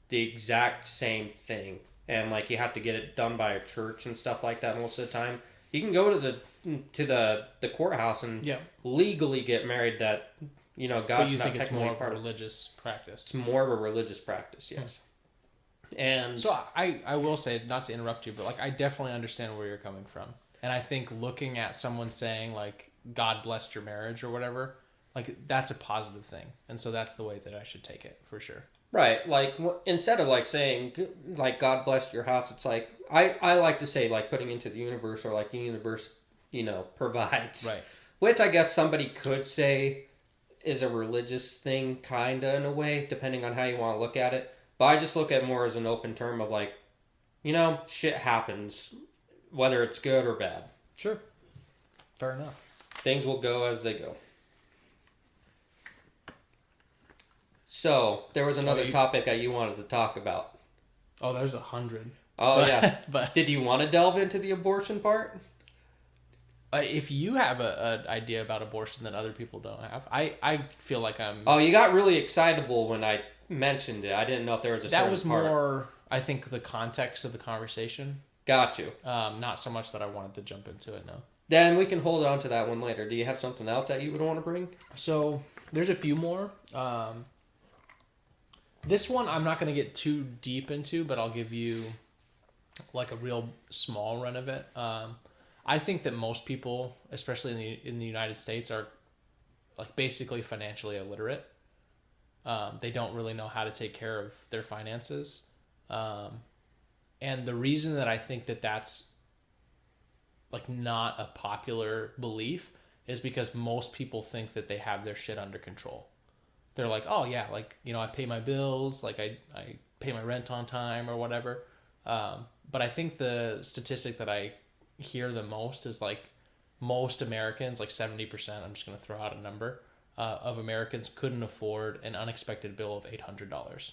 the exact same thing. And like you have to get it done by a church and stuff like that most of the time. You can go to the courthouse and legally get married. That God's but you not think it's more of a part religious practice. It's more of a religious practice, yes. And so I will say, not to interrupt you, but like I definitely understand where you're coming from, and I think looking at someone saying like God blessed your marriage or whatever, like that's a positive thing, and so that's the way that I should take it for sure. Right, like instead of like saying like God blessed your house, it's like I like to say like putting into the universe, or like the universe provides, right? Which I guess somebody could say is a religious thing, kinda in a way, depending on how you want to look at it. But I just look at it more as an open term of like, shit happens, whether it's good or bad. Sure, fair enough. Things will go as they go. So, there was another topic that you wanted to talk about. Oh, there's 100. Oh, yeah. But did you want to delve into the abortion part? If you have an idea about abortion that other people don't have, I feel like I'm... Oh, you got really excitable when I mentioned it. I didn't know if there was a certain That was part. more, I think, the context of the conversation. Got you. Not so much that I wanted to jump into it, no. Then we can hold on to that one later. Do you have something else that you would want to bring? So, there's a few more. This one I'm not going to get too deep into, but I'll give you like a real small run of it. I think that most people, especially in the United States, are like basically financially illiterate. They don't really know how to take care of their finances. And the reason that I think that that's like not a popular belief is because most people think that they have their shit under control. They're like, oh yeah, like, I pay my bills, like I pay my rent on time or whatever. But I think the statistic that I hear the most is like most Americans, like 70%, I'm just going to throw out a number, of Americans couldn't afford an unexpected bill of $800.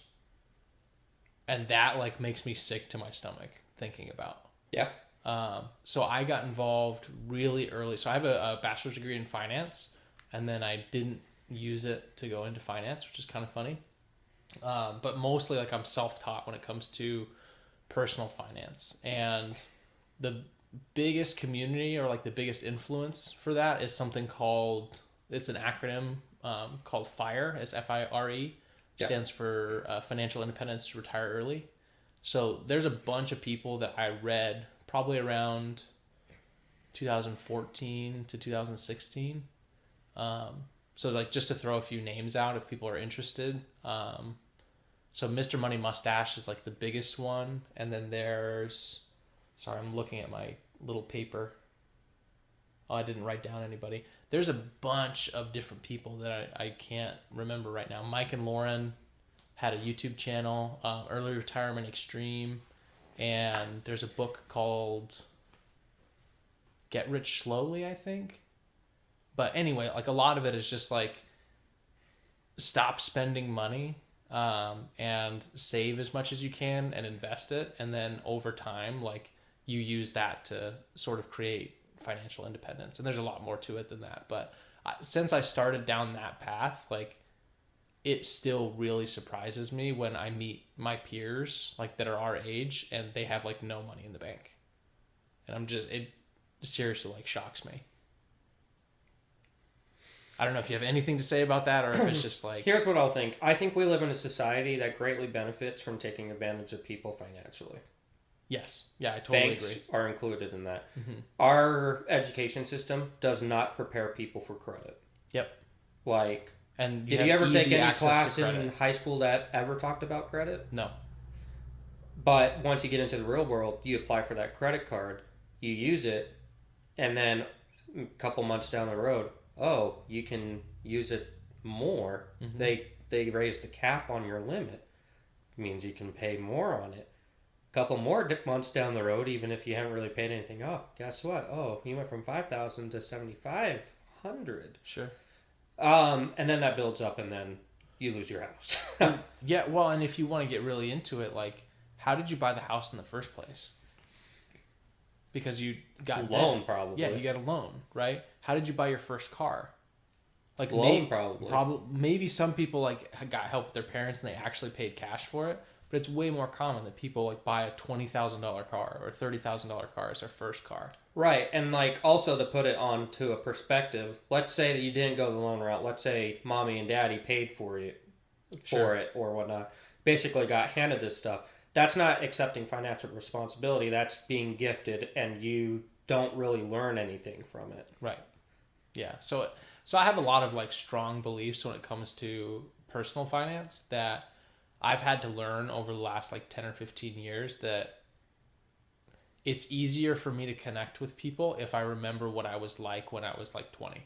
And that like makes me sick to my stomach thinking about. Yeah. So I got involved really early. So I have a bachelor's degree in finance, and then I didn't use it to go into finance, which is kind of funny. But mostly like I'm self-taught when it comes to personal finance. And the biggest community, or like the biggest influence for that, is something called, it's an acronym called FIRE, as FIRE. Stands for Financial Independence to Retire Early. So there's a bunch of people that I read probably around 2014 to 2016. So like just to throw a few names out if people are interested. So Mr. Money Mustache is like the biggest one. And then there's, sorry, I'm looking at my little paper. Oh, I didn't write down anybody. There's a bunch of different people that I can't remember right now. Mike and Lauren had a YouTube channel, Early Retirement Extreme. And there's a book called Get Rich Slowly, I think. But anyway, like a lot of it is just like stop spending money and save as much as you can and invest it. And then over time, like you use that to sort of create financial independence. And there's a lot more to it than that. But since I started down that path, like it still really surprises me when I meet my peers like that are our age and they have like no money in the bank. And it seriously like shocks me. I don't know if you have anything to say about that, or if it's just like... Here's what I'll think. I think we live in a society that greatly benefits from taking advantage of people financially. Yes. Yeah, I totally agree. Banks are included in that. Mm-hmm. Our education system does not prepare people for credit. Yep. Like, and did you ever take any class in high school that ever talked about credit? No. But once you get into the real world, you apply for that credit card, you use it, and then a couple months down the road, oh, you can use it more. Mm-hmm. They raised the cap on your limit. It means you can pay more on it. A couple more months down the road, even if you haven't really paid anything off, guess what? Oh, you went from $5,000 to $7,500. Sure. And then that builds up, and then you lose your house. Yeah, well, and if you want to get really into it, like how did you buy the house in the first place? Because you got loan, debt. probably. Yeah, you got a loan, right? How did you buy your first car? Like loan, probably. Maybe some people like got help with their parents and they actually paid cash for it. But it's way more common that people like buy a $20,000 car or $30,000 car as their first car. Right, and like also to put it onto a perspective, let's say that you didn't go the loan route. Let's say mommy and daddy paid for it or whatnot. Basically, got handed this stuff. That's not accepting financial responsibility. That's being gifted, and you don't really learn anything from it. Right. Yeah. So I have a lot of like strong beliefs when it comes to personal finance that I've had to learn over the last like 10 or 15 years that it's easier for me to connect with people if I remember what I was like when I was like 20.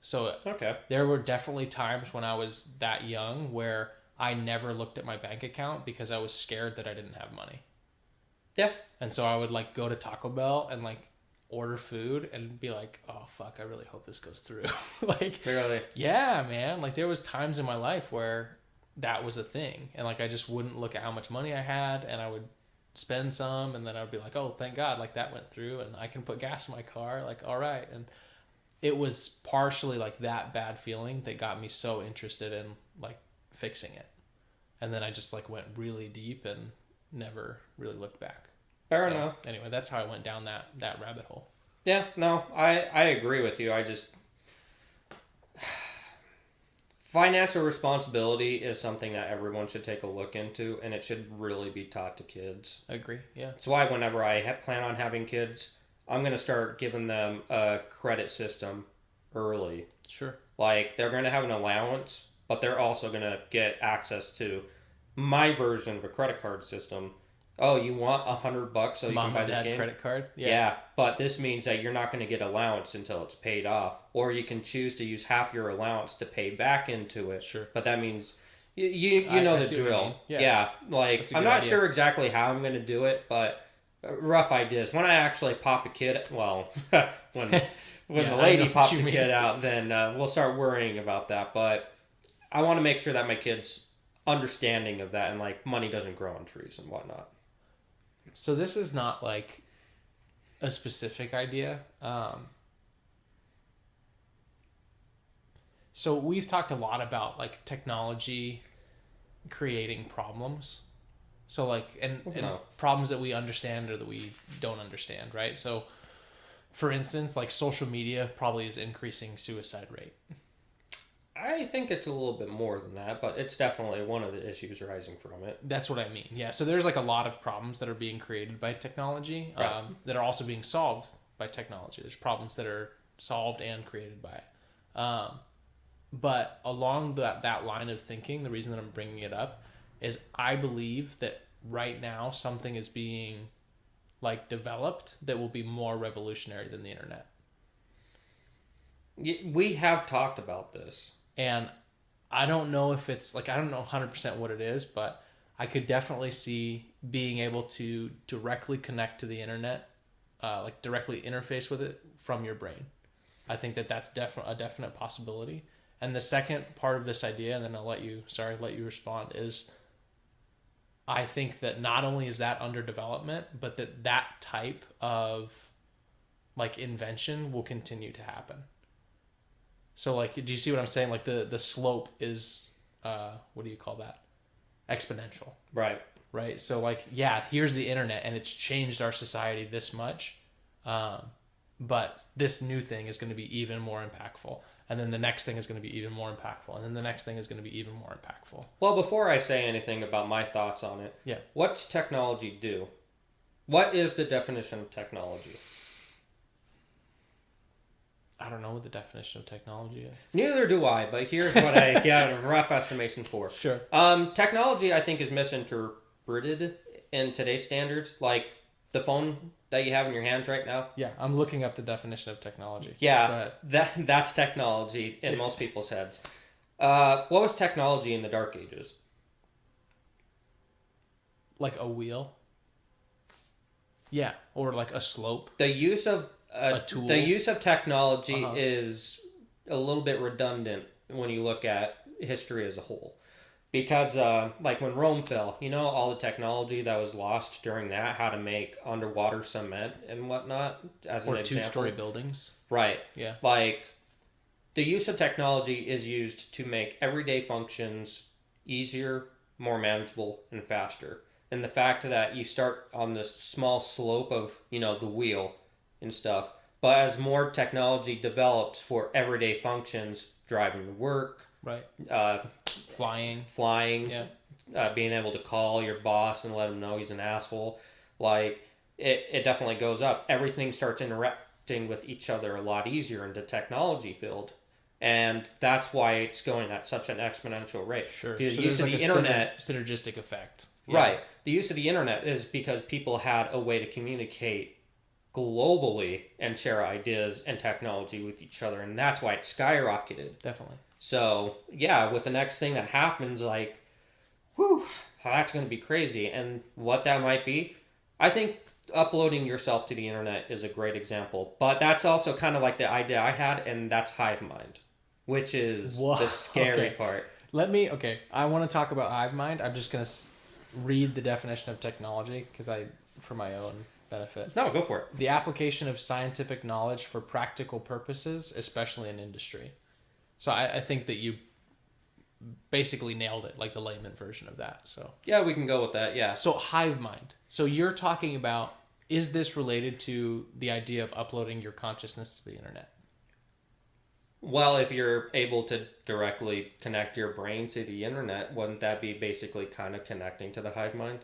So okay. There were definitely times when I was that young where I never looked at my bank account because I was scared that I didn't have money. Yeah. And so I would like go to Taco Bell and like order food and be like, oh fuck, I really hope this goes through. Like, really? Yeah, man. Like there was times in my life where that was a thing, and like I just wouldn't look at how much money I had, and I would spend some, and then I would be like, oh, thank God, like that went through, and I can put gas in my car, like all right. And it was partially like that bad feeling that got me so interested in like fixing it, and then I just like went really deep and never really looked back. Fair enough. Anyway, that's how I went down that rabbit hole. Yeah, no, I agree with you. I just financial responsibility is something that everyone should take a look into, and it should really be taught to kids. I agree, yeah. That's why whenever I plan on having kids, I'm going to start giving them a credit system early. Sure. Like, they're going to have an allowance, but they're also going to get access to my version of a credit card system. Oh, you want $100 so you Mom can buy and this Dad game? credit card? Yeah, but this means that you're not going to get allowance until it's paid off. Or you can choose to use half your allowance to pay back into it. Sure. But that means you know the drill. Yeah, like I'm not sure exactly how I'm going to do it, but rough ideas. When I actually pop a kid, well, when the lady pops a kid out, then we'll start worrying about that. But I want to make sure that my kid's understanding of that, and like money doesn't grow on trees and whatnot. So this is not like a specific idea. So we've talked a lot about like technology creating problems. So like and problems that we understand or that we don't understand, right? So for instance, like social media probably is increasing suicide rate. I think it's a little bit more than that, but it's definitely one of the issues rising from it. That's what I mean. Yeah. So there's like a lot of problems that are being created by technology that are also being solved by technology. There's problems that are solved and created by it. But along that line of thinking, the reason that I'm bringing it up is I believe that right now something is being like developed that will be more revolutionary than the internet. We have talked about this. And I don't know if it's like, I don't know 100% what it is, but I could definitely see being able to directly connect to the internet, like directly interface with it from your brain. I think that's a definite possibility. And the second part of this idea, and then I'll let you respond, is I think that not only is that under development, but that type of like invention will continue to happen. So, like, do you see what I'm saying? Like, the slope is, what do you call that? Exponential. Right? So, like, yeah, here's the internet, and it's changed our society this much. But this new thing is going to be even more impactful. And then the next thing is going to be even more impactful. And then the next thing is going to be even more impactful. Well, before I say anything about my thoughts on it, yeah, what's technology do? What is the definition of technology? I don't know what the definition of technology is. Neither do I, but here's what I got a rough estimation for. Sure. Technology, I think, is misinterpreted in today's standards. Like the phone that you have in your hands right now. Yeah, I'm looking up the definition of technology. Yeah, that's technology in most people's heads. What was technology in the Dark Ages? Like a wheel? Yeah, or like a slope. The use of a tool. The use of technology is a little bit redundant when you look at history as a whole. Because, like when Rome fell, all the technology that was lost during that, how to make underwater cement and whatnot, as an Or example. two-story buildings. Right. Yeah. Like, the use of technology is used to make everyday functions easier, more manageable, and faster. And the fact that you start on this small slope of, the wheel and stuff, but as more technology develops for everyday functions, driving to work, Right. uh, Flying. Yeah. being able to call your boss and let him know he's an asshole, like it definitely goes up. Everything starts interacting with each other a lot easier in the technology field, and that's why it's going at such an exponential rate. Sure. The So use of there's the like a internet, synergistic effect. Yeah. right? The use of the internet is because people had a way to communicate globally and share ideas and technology with each other, and that's why it skyrocketed. Definitely. So yeah, with the next thing that happens, like, whew, that's going to be crazy. And what that might be, I think uploading yourself to the internet is a great example. But that's also kind of like the idea I had, and that's hive mind, which is Whoa, the scary okay. part. Okay, I want to talk about hive mind. I'm just going to read the definition of technology for my own benefit. No, go for it. The application of scientific knowledge for practical purposes, especially in industry. So I think that you basically nailed it, like the layman version of that. So Yeah, we can go with that. Yeah. so hive mind. So you're talking about, is this related to the idea of uploading your consciousness to the internet? Well, if you're able to directly connect your brain to the internet, wouldn't that be basically kind of connecting to the hive mind?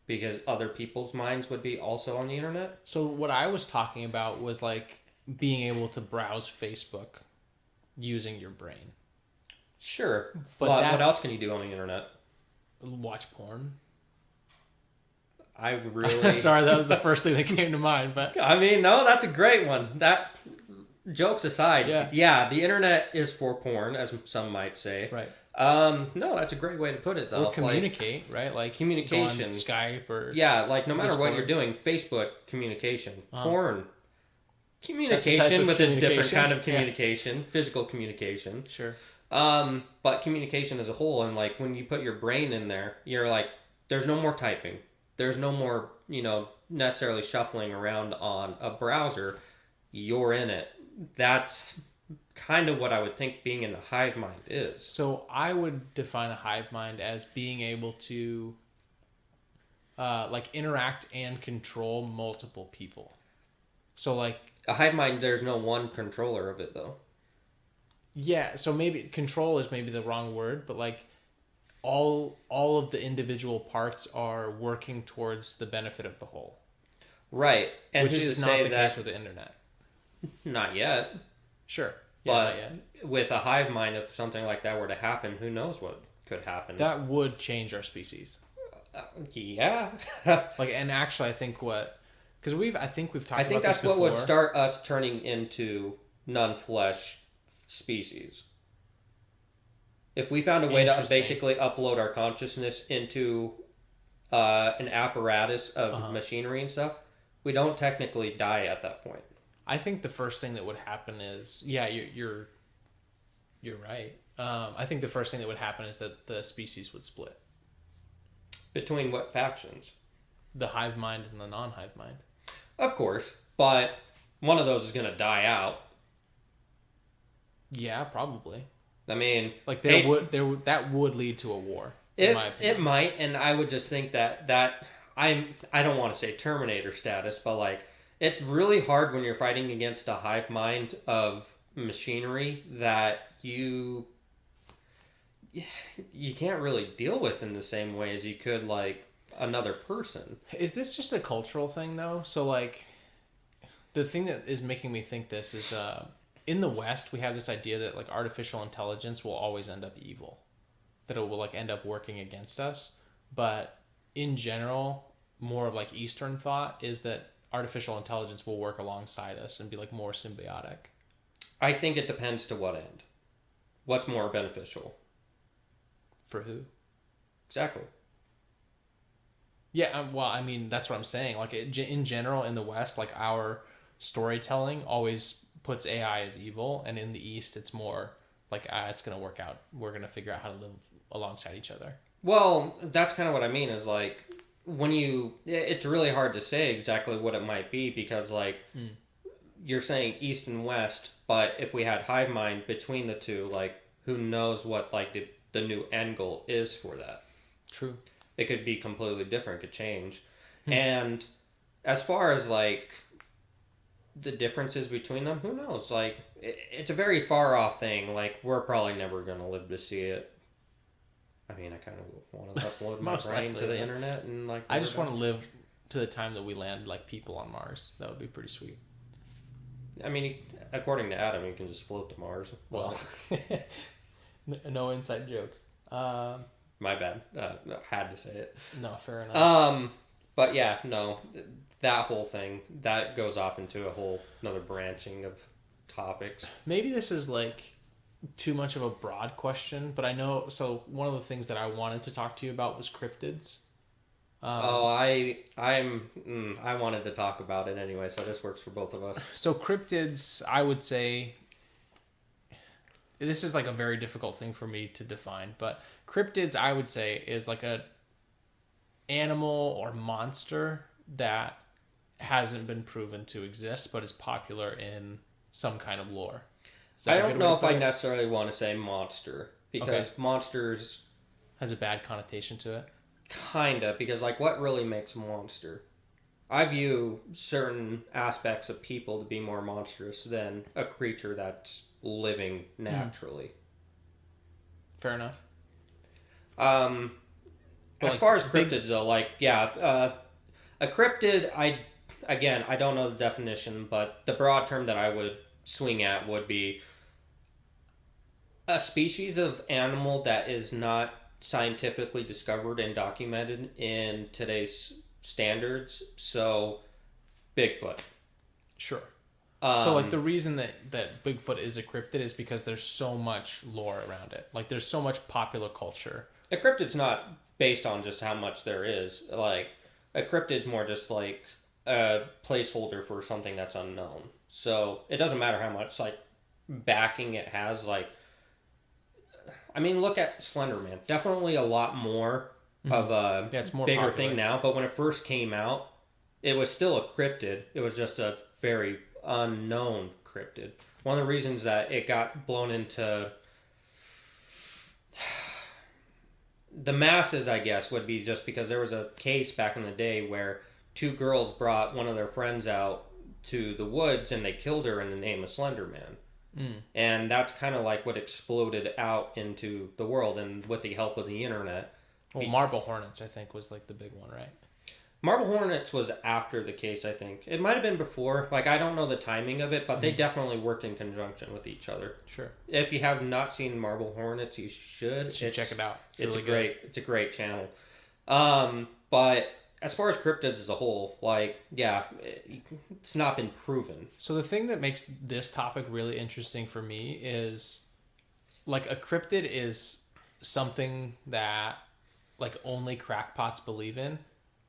Because other people's minds would be also on the internet? So what I was talking about was like being able to browse Facebook using your brain. Sure. But But what that's- else can you do on the internet? Watch porn. I really... Sorry, that was the first thing that came to mind. But I mean, no, that's a great one. That, jokes aside, Yeah. the internet is for porn, as some might say. right, No, that's a great way to put it, though. or communicate, right? Like communication. go on Skype or Yeah, like no matter what Discord. you're doing, Facebook communication, porn That's a type communication of with a different communication. kind of Yeah. communication, physical communication. Sure. But communication as a whole, and like when you put your brain in there, you're like, there's no more typing. There's no more, necessarily shuffling around on a browser. You're in it. That's kind of what I would think being in a hive mind is. So I would define a hive mind as being able to like interact and control multiple people. So like A hive mind, there's no one controller of it though. yeah, so maybe control is maybe the wrong word, but like all of the individual parts are working towards the benefit of the whole. Right. And Which who's is to not say the that case with the internet. not yet. Sure. Yeah, But not yet. with a hive mind, if something like that were to happen, who knows what could happen? That would change our species. Yeah. Like, and actually, I think because I think we've talked. I think about that's this what would before. start us turning into non-flesh species. If we found a way to Interesting. basically upload our consciousness into an apparatus of machinery and stuff, we don't technically die at that point. I think the first thing that would happen is, yeah, you're right. I think the first thing that would happen is that the species would split. Between what factions? The hive mind and the non-hive mind. Of course, but one of those is going to die out. Yeah, probably. I mean, Like hey, that would lead to a war. In my opinion. it might, and I would just think that I don't want to say Terminator status, but like it's really hard when you're fighting against a hive mind of machinery that you can't really deal with in the same way as you could like another person. Is this just a cultural thing though? So like, the thing that is making me think this is in the West we have this idea that like artificial intelligence will always end up evil, that it will like end up working against us. But in general, more of like Eastern thought is that artificial intelligence will work alongside us and be like more symbiotic. I think it depends to what end. What's more beneficial? For who? Exactly. Yeah, well, I mean, that's what I'm saying. Like, in general, in the West, like, our storytelling always puts AI as evil, and in the East, it's more like, it's going to work out. We're going to figure out how to live alongside each other. Well, that's kind of what I mean is like it's really hard to say exactly what it might be because like you're saying east and west, but if we had hive mind between the two, like who knows what like the new end goal is for that. True. It could be completely different, could change. And as far as like the differences between them, who knows? Like it's a very far off thing. Like we're probably never going to live to see it. I mean, I kind of want to upload my brain to the internet and like. I just want to live to the time that we land like people on Mars. That would be pretty sweet. I mean, according to Adam, you can just float to Mars. Well, no inside jokes. My bad. Had to say it. No, fair enough. But yeah, no, that whole thing that goes off into a whole another branching of topics. Maybe this is like too much of a broad question, but I know. So one of the things that I wanted to talk to you about was cryptids. I wanted to talk about it anyway, so this works for both of us. So cryptids, I would say, this is like a very difficult thing for me to define, but cryptids, I would say, is like a animal or monster that hasn't been proven to exist, but is popular in some kind of lore. I don't know if I necessarily want to say monster, because monsters has a bad connotation to it. Kinda, because like what really makes a monster? I view certain aspects of people to be more monstrous than a creature that's living naturally. Fair enough. As far as cryptids though, like a cryptid, I don't know the definition, but the broad term that I would swing at would be a species of animal that is not scientifically discovered and documented in today's standards. So, Bigfoot. Sure. So, like, the reason that Bigfoot is a cryptid is because there's so much lore around it. Like, there's so much popular culture. A cryptid's not based on just how much there is. Like, a cryptid's more just like a placeholder for something that's unknown. So, it doesn't matter how much, like, backing it has. Like, I mean, look at Slender Man. Definitely a lot more of a it's more bigger popular thing now. But when it first came out, it was still a cryptid. It was just a very unknown cryptid. One of the reasons that it got blown into the masses, I guess, would be just because there was a case back in the day where two girls brought one of their friends out to the woods and they killed her in the name of Slender Man. And that's kind of like what exploded out into the world, and with the help of the internet. Well, Marble Hornets, I think, was like the big one, right? Marble Hornets was after the case, I think. It might have been before. Like, I don't know the timing of it, but they definitely worked in conjunction with each other. Sure. If you have not seen Marble Hornets, you should. Check it out. It's really great. It's a great channel. But as far as cryptids as a whole, like, yeah, it's not been proven. So the thing that makes this topic really interesting for me is, like, a cryptid is something that, like, only crackpots believe in,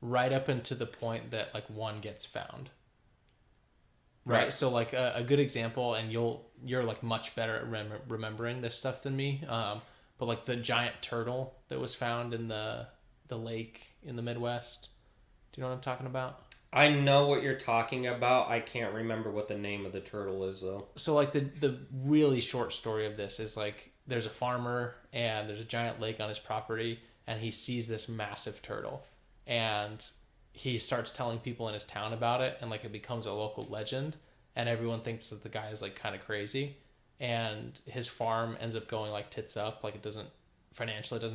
right up into the point that, like, one gets found. Right? So, like, a good example, and you're like much better at remembering this stuff than me, but like the giant turtle that was found in the lake in the Midwest. Do you know what I'm talking about? I know what you're talking about. I can't remember what the name of the turtle is, though. So, like, the really short story of this is, like, there's a farmer and there's a giant lake on his property, and he sees this massive turtle, and he starts telling people in his town about it, and, like, it becomes a local legend, and everyone thinks that the guy is, like, kind of crazy, and his farm ends up going, like, tits up. Like, it doesn't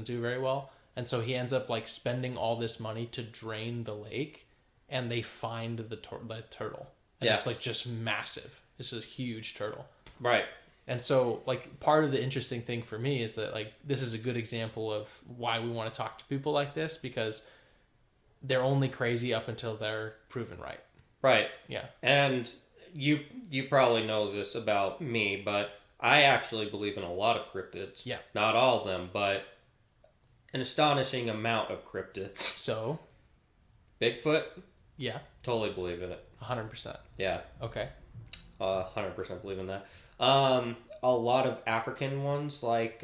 do very well. And so he ends up, like, spending all this money to drain the lake, and they find the turtle. And it's, like, just massive. It's just a huge turtle. Right. And so, like, part of the interesting thing for me is that, like, this is a good example of why we want to talk to people like this, because they're only crazy up until they're proven right. Right. Yeah. And you probably know this about me, but I actually believe in a lot of cryptids. Yeah. Not all of them, but an astonishing amount of cryptids. So? Bigfoot? Yeah. Totally believe in it. 100%. Yeah. Okay. 100% believe in that. A lot of African ones, like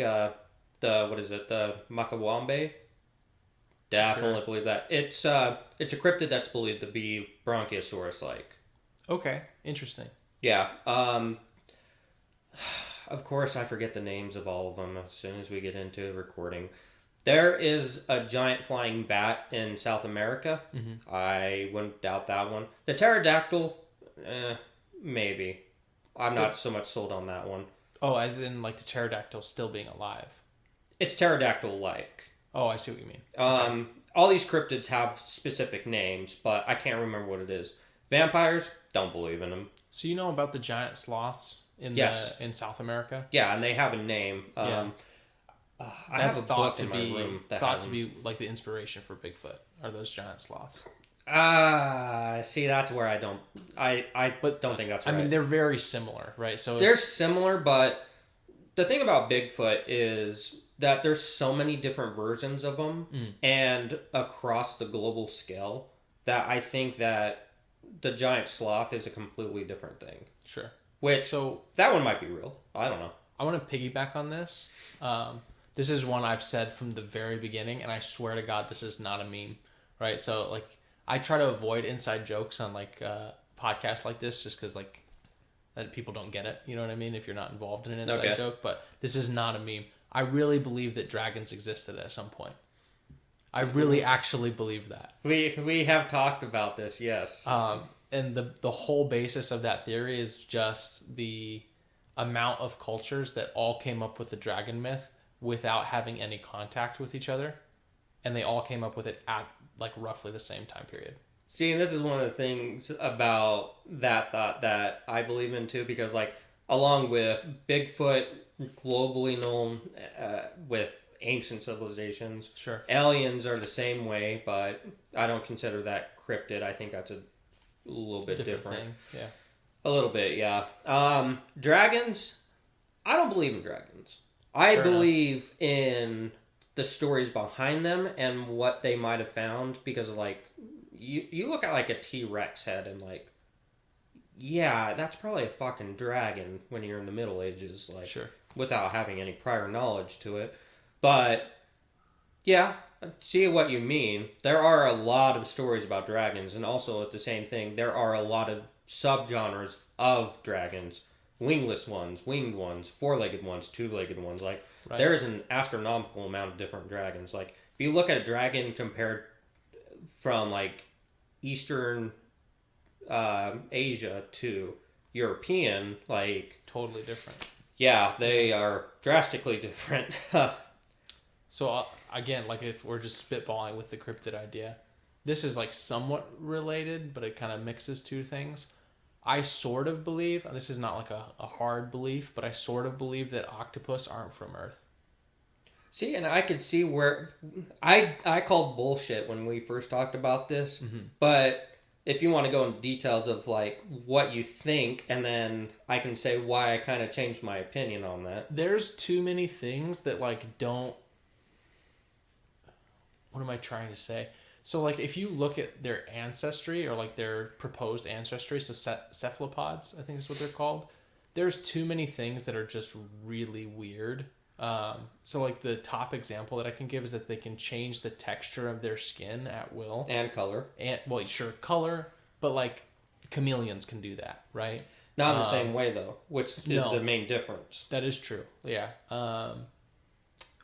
what is it? The Makawambe. Definitely believe that. It's a cryptid that's believed to be Bronchiosaurus like. Okay, interesting. Yeah. Of course, I forget the names of all of them as soon as we get into recording. There is a giant flying bat in South America. Mm-hmm. I wouldn't doubt that one. The pterodactyl, maybe. I'm not so much sold on that one. Oh, as in like the pterodactyl still being alive. It's pterodactyl-like. Oh, I see what you mean. All these cryptids have specific names, but I can't remember what it is. Vampires, don't believe in them. So you know about the giant sloths in South America? Yeah, and they have a name. Yeah. I have a book in my room that thought to be like the inspiration for Bigfoot. Are those giant sloths? See, that's where I don't think that's right. I mean, they're very similar, right? So they're similar, but the thing about Bigfoot is that there's so many different versions of them, and across the global scale, that I think that the giant sloth is a completely different thing. Sure. So that one might be real. I don't know. I want to piggyback on this. This is one I've said from the very beginning, and I swear to God, this is not a meme, right? So like, I try to avoid inside jokes on like podcasts like this, just because like that people don't get it. You know what I mean? If you're not involved in an inside joke, but this is not a meme. I really believe that dragons existed at some point. I really actually believe that. We have talked about this, yes. And the whole basis of that theory is just the amount of cultures that all came up with the dragon myth without having any contact with each other, and they all came up with it at like roughly the same time period. See, and this is one of the things about that thought that I believe in too, because like along with Bigfoot, globally known with ancient civilizations, sure, aliens are the same way, but I don't consider that cryptid. I think that's a little bit different. Thing. Yeah, a little bit, yeah. Dragons, I don't believe in dragons. I believe in the stories behind them and what they might have found, because like you look at like a T-Rex head and like, yeah, that's probably a fucking dragon when you're in the Middle Ages, like, sure, without having any prior knowledge to it. But yeah, I see what you mean. There are a lot of stories about dragons, and also at the same thing, there are a lot of subgenres of dragons. Wingless ones, winged ones, four-legged ones, two-legged ones. Like, there is an astronomical amount of different dragons. Like, if you look at a dragon compared from, like, Eastern Asia to European, like... totally different. Yeah, they are drastically different. So, again, like, if we're just spitballing with the cryptid idea, this is, like, somewhat related, but it kind of mixes two things. I sort of believe, and this is not like a hard belief, but I sort of believe that octopus aren't from Earth. See, and I could see where... I called bullshit when we first talked about this, but if you want to go into details of, like, what you think, and then I can say why I kind of changed my opinion on that. There's too many things that, like, don't... What am I trying to say? So, like, if you look at their ancestry, or, like, their proposed ancestry, so cephalopods, I think is what they're called, there's too many things that are just really weird. So, like, the top example that I can give is that they can change the texture of their skin at will. And color. And, well, sure, color, but, like, chameleons can do that, right? Not in the same way, though, which is the main difference. That is true, yeah.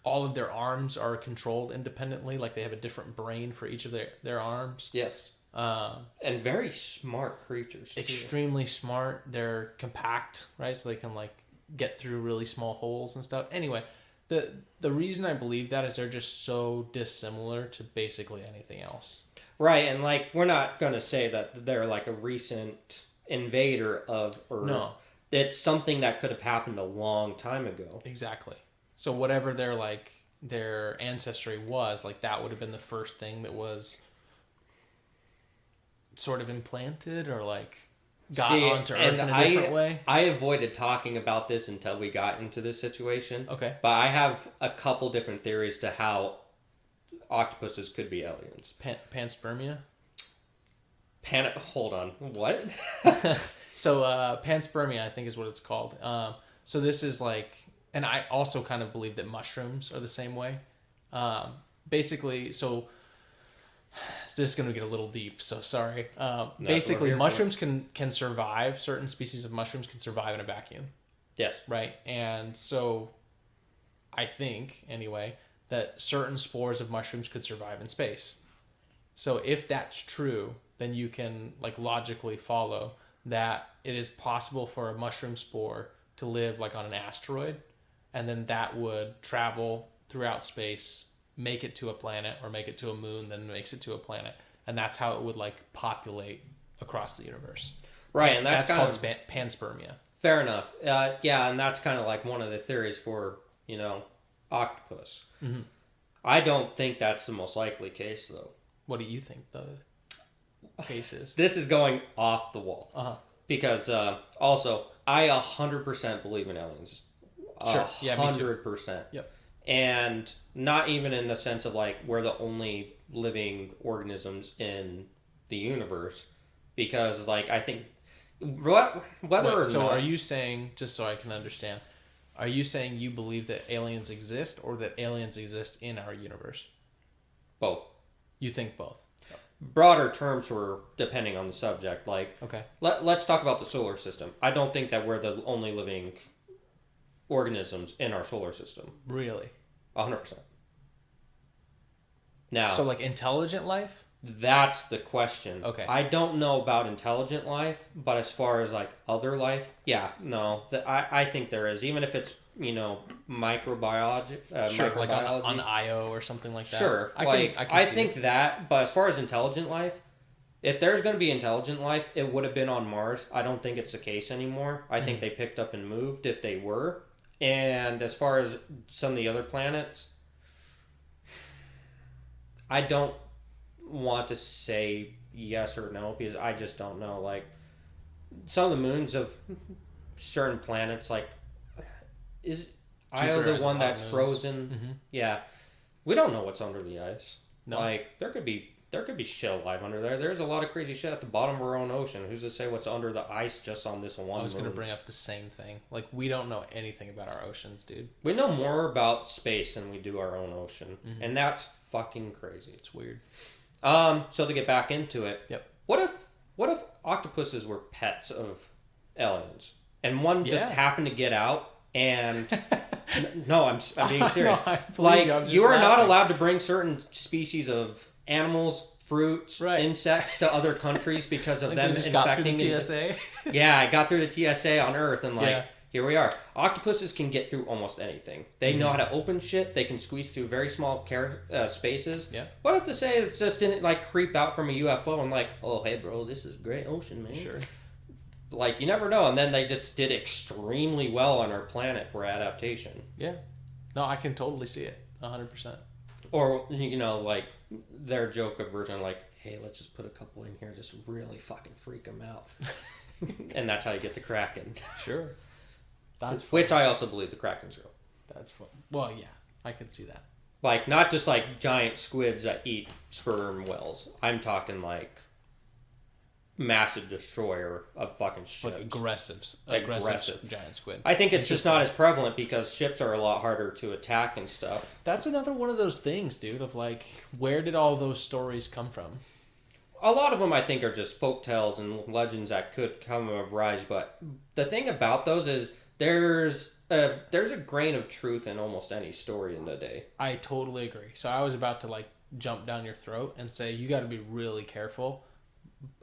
All of their arms are controlled independently. Like, they have a different brain for each of their arms. Yes. And very smart creatures, too. Extremely smart. They're compact, right? So they can, like, get through really small holes and stuff. Anyway, the reason I believe that is they're just so dissimilar to basically anything else. Right, and, like, we're not going to say that they're, like, a recent invader of Earth. No. It's something that could have happened a long time ago. Exactly. So whatever their ancestry was, like, that would have been the first thing that was sort of implanted or, like, got onto Earth in a different way. I avoided talking about this until we got into this situation. Okay. But I have a couple different theories to how octopuses could be aliens. Panspermia? Hold on. What? So panspermia, I think, is what it's called. So this is like... and I also kind of believe that mushrooms are the same way. Basically, so this is going to get a little deep, so sorry. Basically, mushrooms can survive. Certain species of mushrooms can survive in a vacuum. Yes. Right? And so I think, anyway, that certain spores of mushrooms could survive in space. So if that's true, then you can like logically follow that it is possible for a mushroom spore to live like on an asteroid, and then that would travel throughout space, make it to a planet, or make it to a moon, then makes it to a planet, and that's how it would like populate across the universe. Right, and that's called panspermia. Fair enough. Yeah, and that's kind of like one of the theories for, octopus. Mm-hmm. I don't think that's the most likely case, though. What do you think the case is? This is going off the wall. Uh-huh. Because, also, I 100% believe in aliens. Sure. Yeah, me too. 100%. Yep. And not even in the sense of, like, we're the only living organisms in the universe. Because, like, I think... Are you saying, just so I can understand, are you saying you believe that aliens exist or that aliens exist in our universe? Both. You think both? Broader terms were depending on the subject. Like, okay, let's talk about the solar system. I don't think that we're the only living organisms in our solar system. Really? 100%. Now, so like intelligent life? That's the question. Okay. I don't know about intelligent life, but as far as like other life, yeah, no. I think there is, even if it's microbiology. Sure, like on Io or something like that. Sure, I think that. But as far as intelligent life, if there's going to be intelligent life, it would have been on Mars. I don't think it's the case anymore. I think they picked up and moved if they were. And as far as some of the other planets, I don't want to say yes or no because I just don't know. Like some of the moons of certain planets, like is Io the one that's frozen? Mm-hmm. Yeah, we don't know what's under the ice. No. Like there could be shit alive under there. There's a lot of crazy shit at the bottom of our own ocean. Who's to say what's under the ice just on this one? I was going to bring up the same thing. Like we don't know anything about our oceans, dude. We know more about space than we do our own ocean, and that's fucking crazy. It's weird. So to get back into it, yep. What if octopuses were pets of aliens, and one just happened to get out? And no, I'm being serious. You are not allowed to bring certain species of animals, fruits, insects to other countries because of them infecting. Got through the TSA. Yeah, I got through the TSA on Earth, and here we are. Octopuses can get through almost anything. They know how to open shit. They can squeeze through very small spaces. Yeah. What if to say it just didn't like creep out from a UFO and like, oh hey bro, this is a great ocean, man. Sure. Like you never know, and then they just did extremely well on our planet for adaptation. Yeah. No, I can totally see it. 100%. Or like their joke of version, like, hey, let's just put a couple in here, just really fucking freak them out, and that's how you get the Kraken. Sure. Which I also believe the Kraken's real. That's fun. Well, yeah, I could see that. Like, not just like giant squids that eat sperm whales. I'm talking like massive destroyer of fucking ships. Like aggressive giant squid. I think it's just not as prevalent because ships are a lot harder to attack and stuff. That's another one of those things, dude, of like, where did all those stories come from? A lot of them, I think, are just folk tales and legends that could come of rise. But the thing about those is there's a grain of truth in almost any story in the day. I totally agree. So I was about to like jump down your throat and say you got to be really careful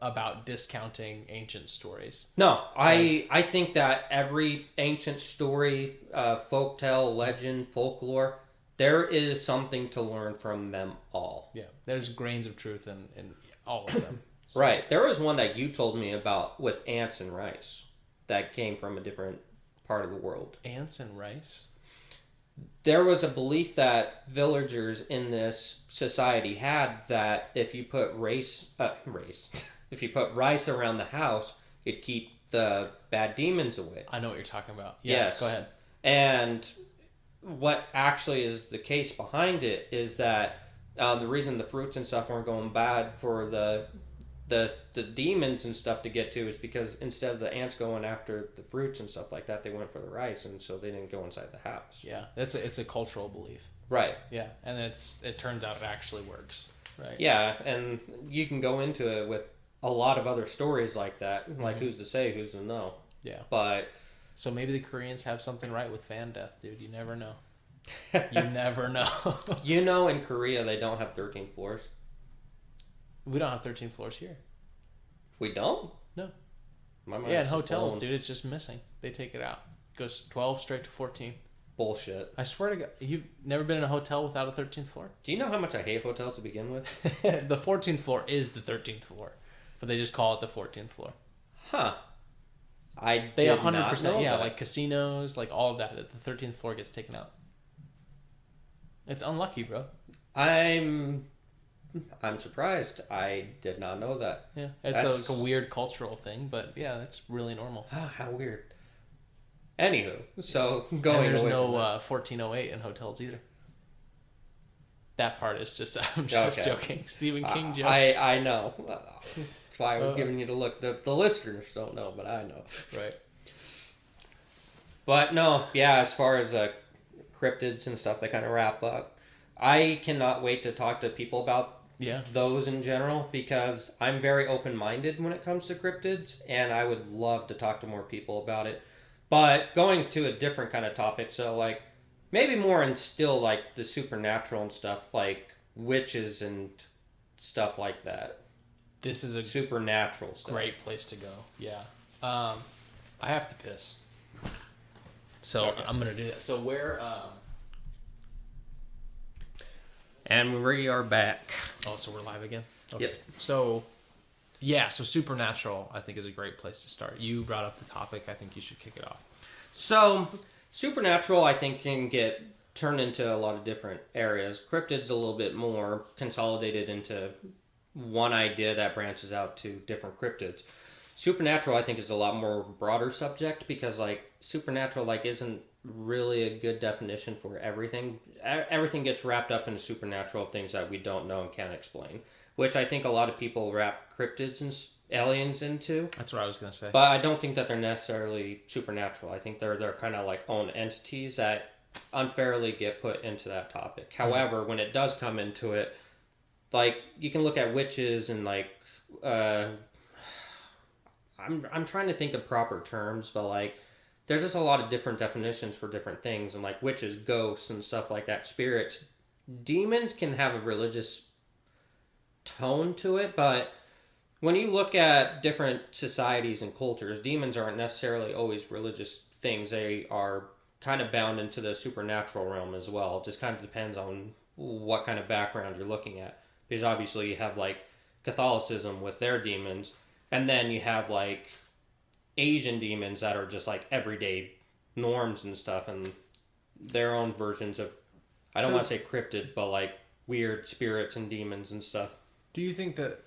about discounting ancient stories. No, I think that every ancient story, folktale, legend, folklore, there is something to learn from them all. Yeah, there's grains of truth in all of them. So. Right. There was one that you told me about with ants and rice that came from a different part of the world. Ants and rice? There was a belief that villagers in this society had that if you put if you put rice around the house, it'd keep the bad demons away. I know what you're talking about. Yeah, yes. Go ahead. And what actually is the case behind it is that the reason the fruits and stuff weren't going bad for the the demons and stuff to get to is because instead of the ants going after the fruits and stuff like that, they went for the rice, and so they didn't go inside the house. Yeah, it's a cultural belief. Right. Yeah, and it turns out it actually works. Right. Yeah, and you can go into it with a lot of other stories like that. Like, who's to say, who's to know? Yeah. But so maybe the Koreans have something right with fan death, dude. You never know. You never know. In Korea they don't have 13 floors. We don't have 13 floors here. We don't? No. My Yeah, in hotels, dude, it's just missing. They take it out. It goes 12 straight to 14. Bullshit. I swear to God, you've never been in a hotel without a 13th floor? Do you know how much I hate hotels to begin with? The 14th floor is the 13th floor, but they just call it the 14th floor. Huh. They 100%, know yeah, that. like casinos, like all of that. The 13th floor gets taken out. It's unlucky, bro. I'm surprised. I did not know that. Yeah, it's like a weird cultural thing, but yeah, that's really normal. How weird. Anywho, so going. And there's no 1408 in hotels either. That part is just I'm just joking. Stephen King joke. I know. That's why I was giving you the look. The listeners don't know, but I know. Right. But no, yeah. As far as cryptids and stuff, they kind of wrap up. I cannot wait to talk to people about those in general because I'm very open-minded when it comes to cryptids, and I would love to talk to more people about it. But going to a different kind of topic, so like maybe more in still like the supernatural and stuff, like witches and stuff like that. This is a supernatural stuff. Great place to go. Yeah. I have to piss. So okay. I'm gonna do that. So where and we are back. Oh, so we're live again? Okay. Yep. So yeah, so supernatural I think is a great place to start. You brought up the topic, I think you should kick it off. So supernatural I think can get turned into a lot of different areas. Cryptid's a little bit more consolidated into one idea that branches out to different cryptids. Supernatural I think is a lot more broader subject because like supernatural like isn't really a good definition for everything. Everything gets wrapped up into supernatural things that we don't know and can't explain, which I think a lot of people wrap cryptids and aliens into. That's what I was going to say. But I don't think that they're necessarily supernatural. I think they're kind of like own entities that unfairly get put into that topic. However, when it does come into it, like you can look at witches and like I'm trying to think of proper terms, but like there's just a lot of different definitions for different things, and like witches, ghosts, and stuff like that, spirits. Demons can have a religious tone to it, but when you look at different societies and cultures, demons aren't necessarily always religious things. They are kind of bound into the supernatural realm as well. It just kind of depends on what kind of background you're looking at. Because obviously you have like Catholicism with their demons, and then you have like Asian demons that are just like everyday norms and stuff, and their own versions of, I don't want to say cryptids, but like weird spirits and demons and stuff. Do you think that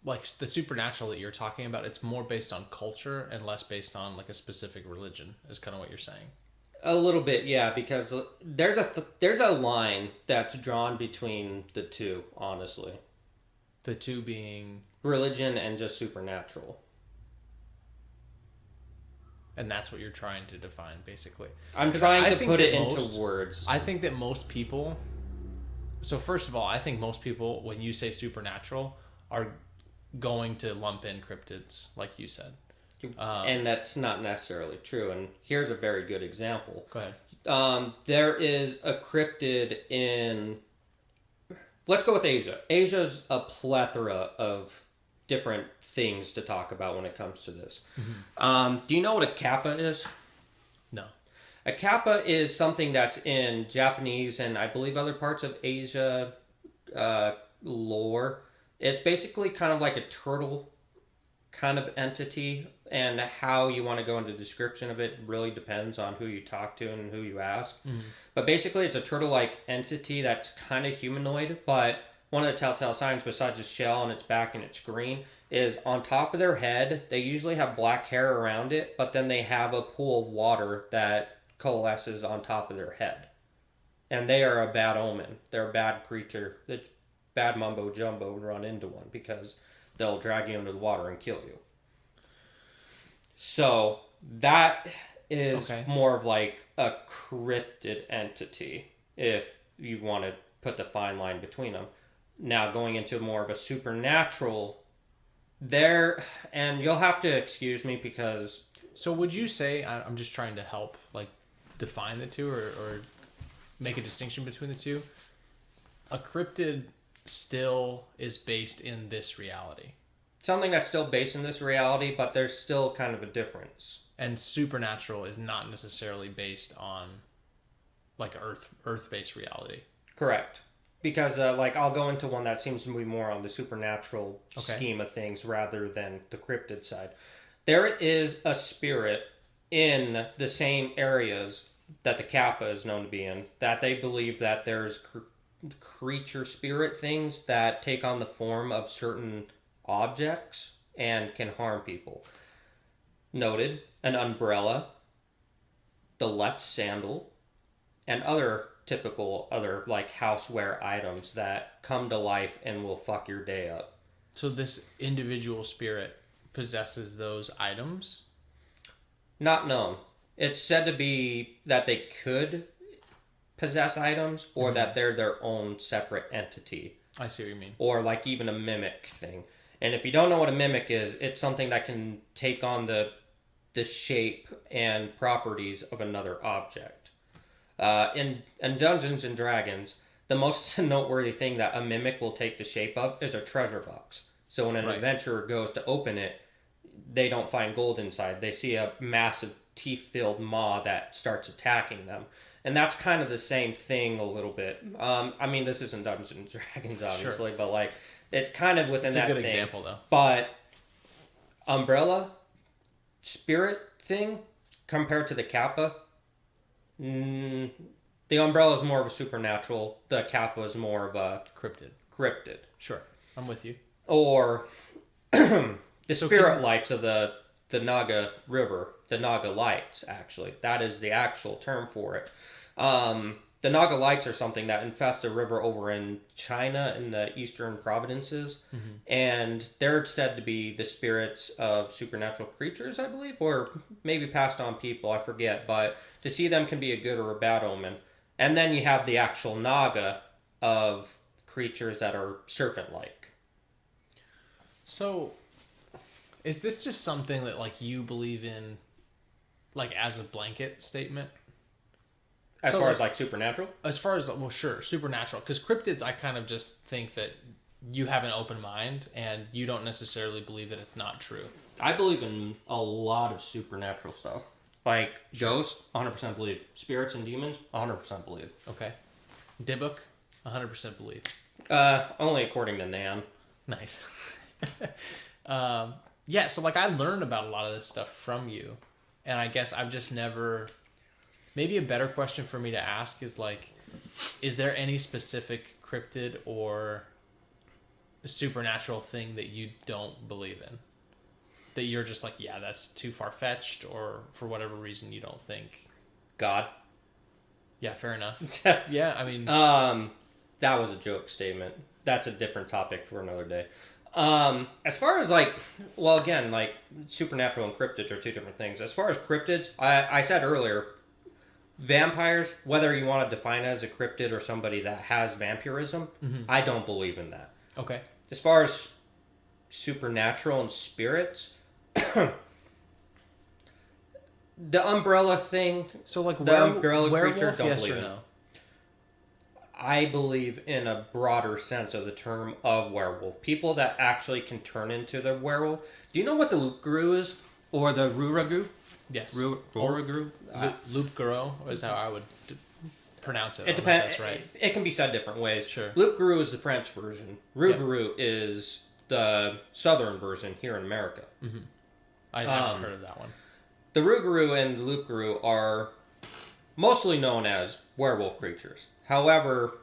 like the supernatural that you're talking about, it's more based on culture and less based on like a specific religion is kind of what you're saying? A little bit, yeah, because there's a line that's drawn between the two, honestly. The two being religion and just supernatural. And that's what you're trying to define, basically. I'm trying to put it into words. I think that most people... So first of all, I think most people, when you say supernatural, are going to lump in cryptids, like you said. And that's not necessarily true. And here's a very good example. Go ahead. There is a cryptid in... Let's go with Asia. Asia's a plethora of different things to talk about when it comes to this. Mm-hmm. Do you know what a kappa is? No. A kappa is something that's in Japanese and I believe other parts of Asia lore. It's basically kind of like a turtle kind of entity, and how you want to go into the description of it really depends on who you talk to and who you ask. Mm-hmm. But basically it's a turtle-like entity that's kind of humanoid, but one of the telltale signs besides its shell and its back and its green is on top of their head, they usually have black hair around it, but then they have a pool of water that coalesces on top of their head. And they are a bad omen. They're a bad creature. It's bad mumbo jumbo and run into one because they'll drag you into the water and kill you. So that is more of like a cryptid entity, if you want to put the fine line between them. Now going into more of a supernatural there, and you'll have to excuse me because... So would you say, I'm just trying to help like define the two or make a distinction between the two, a cryptid still is based in this reality? Something that's still based in this reality, but there's still kind of a difference. And supernatural is not necessarily based on like earth-based reality. Correct. Because like I'll go into one that seems to be more on the supernatural scheme of things rather than the cryptid side. There is a spirit in the same areas that the Kappa is known to be in, that they believe that there's creature spirit things that take on the form of certain objects and can harm people. Noted an umbrella, the left sandal, and other typical like houseware items that come to life and will fuck your day up. So this individual spirit possesses those items? Not known. It's said to be that they could possess items or that they're their own separate entity. I see what you mean. Or like even a mimic thing. And if you don't know what a mimic is, it's something that can take on the shape and properties of another object. In Dungeons and Dragons, the most noteworthy thing that a mimic will take the shape of is a treasure box. So when an adventurer goes to open it, they don't find gold inside. They see a massive teeth-filled maw that starts attacking them. And that's kind of the same thing a little bit. I mean, this isn't Dungeons and Dragons, obviously, but like, it's kind of within that thing. It's a good example, though. But umbrella, spirit thing, compared to the Kappa, the umbrella is more of a supernatural. The Kappa is more of a... Cryptid. Sure. I'm with you. Or the spirit lights of the Naga River. The Naga Lights, actually. That is the actual term for it. The Naga Lights are something that infest a river over in China in the eastern provinces. And they're said to be the spirits of supernatural creatures, I believe, or maybe passed on people, I forget. But to see them can be a good or a bad omen. And then you have the actual Naga of creatures that are serpent-like. So, is this just something that like you believe in, like as a blanket statement? As far as like supernatural? As far as, well, sure, supernatural. Because cryptids, I kind of just think that you have an open mind and you don't necessarily believe that it's not true. I believe in a lot of supernatural stuff. Like ghosts, 100% believe. Spirits and demons, 100% believe. Okay. Dybbuk, 100% believe. Only according to Nan. Nice. Yeah, so like I learned about a lot of this stuff from you, and I guess I've just never... Maybe a better question for me to ask is like, is there any specific cryptid or supernatural thing that you don't believe in? That you're just like, yeah, that's too far-fetched, or for whatever reason you don't think? God. Yeah, fair enough. Yeah, I mean... that was a joke statement. That's a different topic for another day. As far as like, well, again, like supernatural and cryptids are two different things. As far as cryptids, I said earlier, vampires, whether you want to define it as a cryptid or somebody that has vampirism, I don't believe in that. Okay. As far as supernatural and spirits, the umbrella thing, so like the umbrella creature, don't yes believe in. No? I believe in a broader sense of the term of werewolf. People that actually can turn into the werewolf. Do you know what the Loup-Garou is? Or the Ruragu? Yes. Ruragu? Loup-Garou is how I would pronounce it. It depends. That's right. It can be said different ways. Sure. Loup-Garou is the French version. Rougarou is the southern version here in America. I haven't heard of that one. The Rougarou and the Loup-Garou are mostly known as werewolf creatures. However,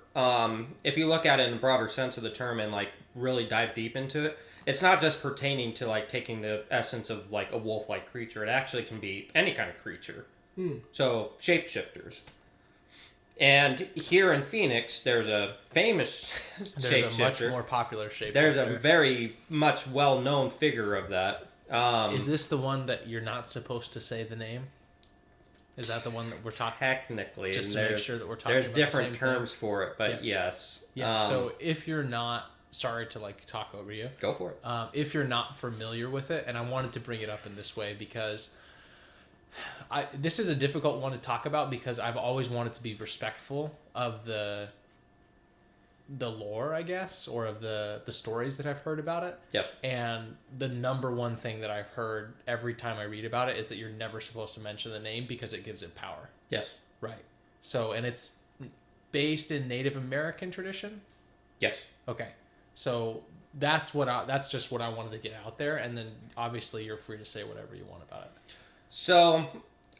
if you look at it in a broader sense of the term and like really dive deep into it, it's not just pertaining to like taking the essence of like a wolf-like creature. It actually can be any kind of creature. So shapeshifters. And here in Phoenix, there's a famous There's shapeshifter. a much more popular shapeshifter. There's a very much well-known figure of that. Is this the one that you're not supposed to say the name? Is that the one that we're talking? Technically, just to make sure that we're talking. There's about different the same terms thing? for it, but yes. Yeah. So if you're not, sorry to like talk over you. Go for it. If you're not familiar with it, and I wanted to bring it up in this way because this is a difficult one to talk about because I've always wanted to be respectful of the lore, I guess, or of the stories that I've heard about it. Yes. And the number one thing that I've heard every time I read about it is that you're never supposed to mention the name because it gives it power. Yes. Right. So, and it's based in Native American tradition? Yes. Okay. So that's just what I wanted to get out there, and then obviously you're free to say whatever you want about it. So,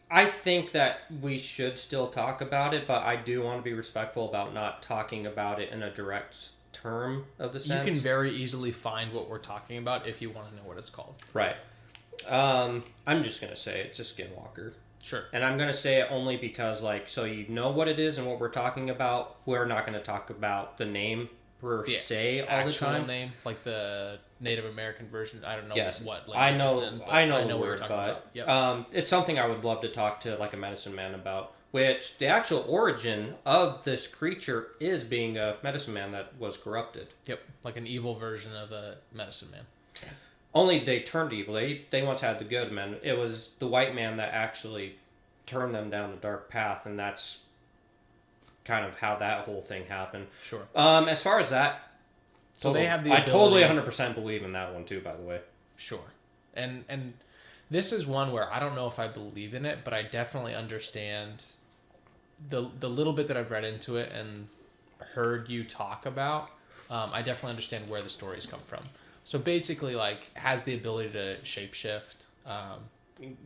I think that we should still talk about it, but I do want to be respectful about not talking about it in a direct term of the sense. You can very easily find what we're talking about if you want to know what it's called. Right. I'm just going to say it's a skinwalker. Sure. And I'm going to say it only because, like, so you know what it is and what we're talking about. We're not going to talk about the name per se all the time. Name, like the Native American version. I don't know what I language know, it's in, but I know what the you're word, talking but about. Yep. it's something I would love to talk to like a medicine man about. Which the actual origin of this creature is being a medicine man that was corrupted. Yep, like an evil version of a medicine man. Only they turned evil. They once had the good men. It was the white man that actually turned them down the dark path, and that's kind of how that whole thing happened. Sure. As far as that, so they have the I totally ability... 100% believe in that one too, by the way. Sure. And this is one where I don't know if I believe in it, but I definitely understand the little bit that I've read into it and heard you talk about. I definitely understand where the stories come from. So basically, like, has the ability to shapeshift.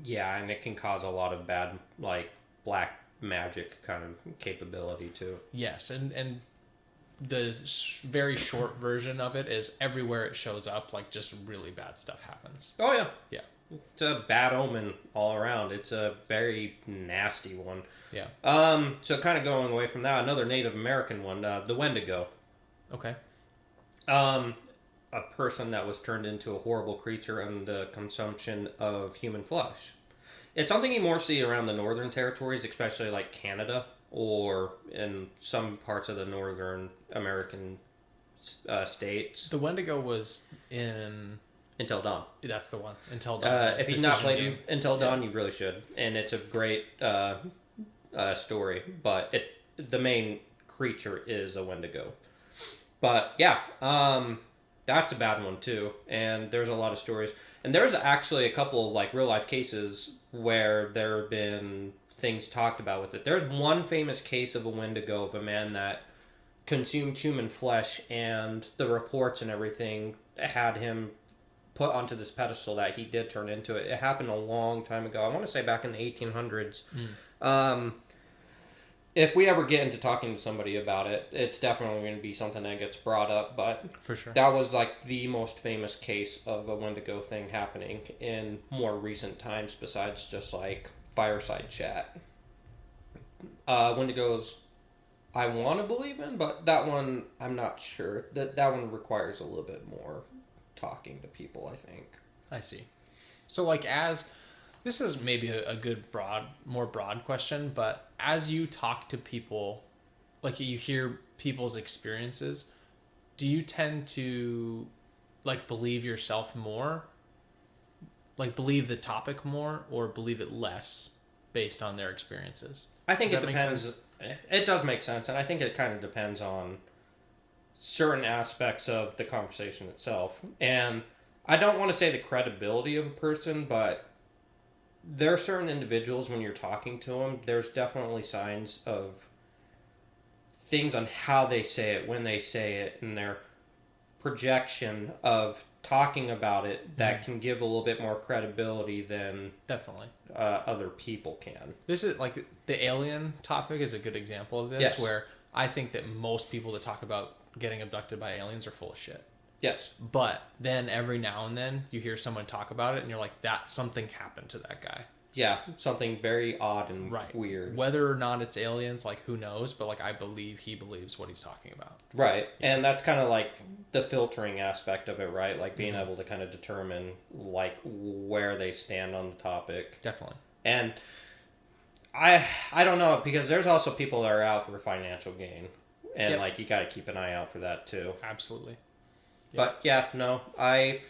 Yeah, and it can cause a lot of bad, like, black magic kind of capability too. Yes, and the very short version of it is everywhere it shows up, like, just really bad stuff happens. Oh, yeah. Yeah. It's a bad omen all around. It's a very nasty one. Yeah. So kind of going away from that, another Native American one, the Wendigo. Okay. A person that was turned into a horrible creature and the consumption of human flesh. It's something you more see around the northern territories, especially like Canada or in some parts of the northern American states. The Wendigo was in... Until Dawn. That's the one. Until Dawn. If you've not played Until Dawn, you really should. And it's a great story, but the main creature is a Wendigo. But yeah, that's a bad one too. And there's a lot of stories. And there's actually a couple of like real life cases where there have been things talked about with it. There's one famous case of a Wendigo of a man that consumed human flesh, and the reports and everything had him put onto this pedestal that he did turn into it. It happened a long time ago. I want to say back in the 1800s. If we ever get into talking to somebody about it, it's definitely going to be something that gets brought up. But for sure, that was like the most famous case of a Wendigo thing happening in more recent times, besides just like fireside chat. Wendigos, I want to believe in, but that one I'm not sure. That one requires a little bit more talking to people, I think. I see. So like this is maybe a good more broad question, but as you talk to people, like you hear people's experiences, do you tend to like believe yourself more? Like believe the topic more or believe it less based on their experiences? I think it depends. It does make sense, and I think it kind of depends on certain aspects of the conversation itself. And I don't want to say the credibility of a person, but there are certain individuals when you're talking to them, there's definitely signs of things on how they say it, when they say it, and their projection of talking about it that can give a little bit more credibility than definitely other people can. This is like the alien topic is a good example of this, yes. Where I think that most people that talk about getting abducted by aliens are full of shit. Yes. But then every now and then you hear someone talk about it and you're like, that something happened to that guy. Yeah, something very odd and Right. weird. Whether or not it's aliens, like, who knows? But, like, I believe he believes what he's talking about. Right. And that's kind of like the filtering aspect of it, right? Like being Mm-hmm. able to kind of determine like where they stand on the topic. Definitely. And I don't know, because there's also people that are out for financial gain. And Yep. like you got to keep an eye out for that too. Absolutely. But yeah, no, I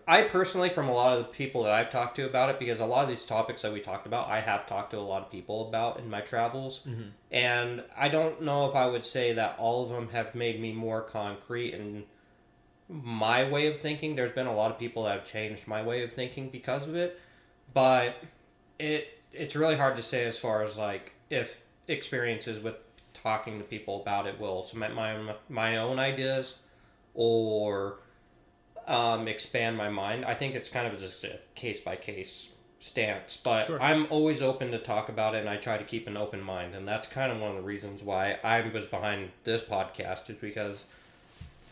personally, from a lot of the people that I've talked to about it, because a lot of these topics that we talked about, I have talked to a lot of people about in my travels. Mm-hmm. And I don't know if I would say that all of them have made me more concrete in my way of thinking. There's been a lot of people that have changed my way of thinking because of it. But it's really hard to say as far as like if experiences with talking to people about it will cement my own ideas or expand my mind. I think it's kind of just a case by case stance, but Sure. I'm always open to talk about it, and I try to keep an open mind, and that's kind of one of the reasons why I was behind this podcast, is because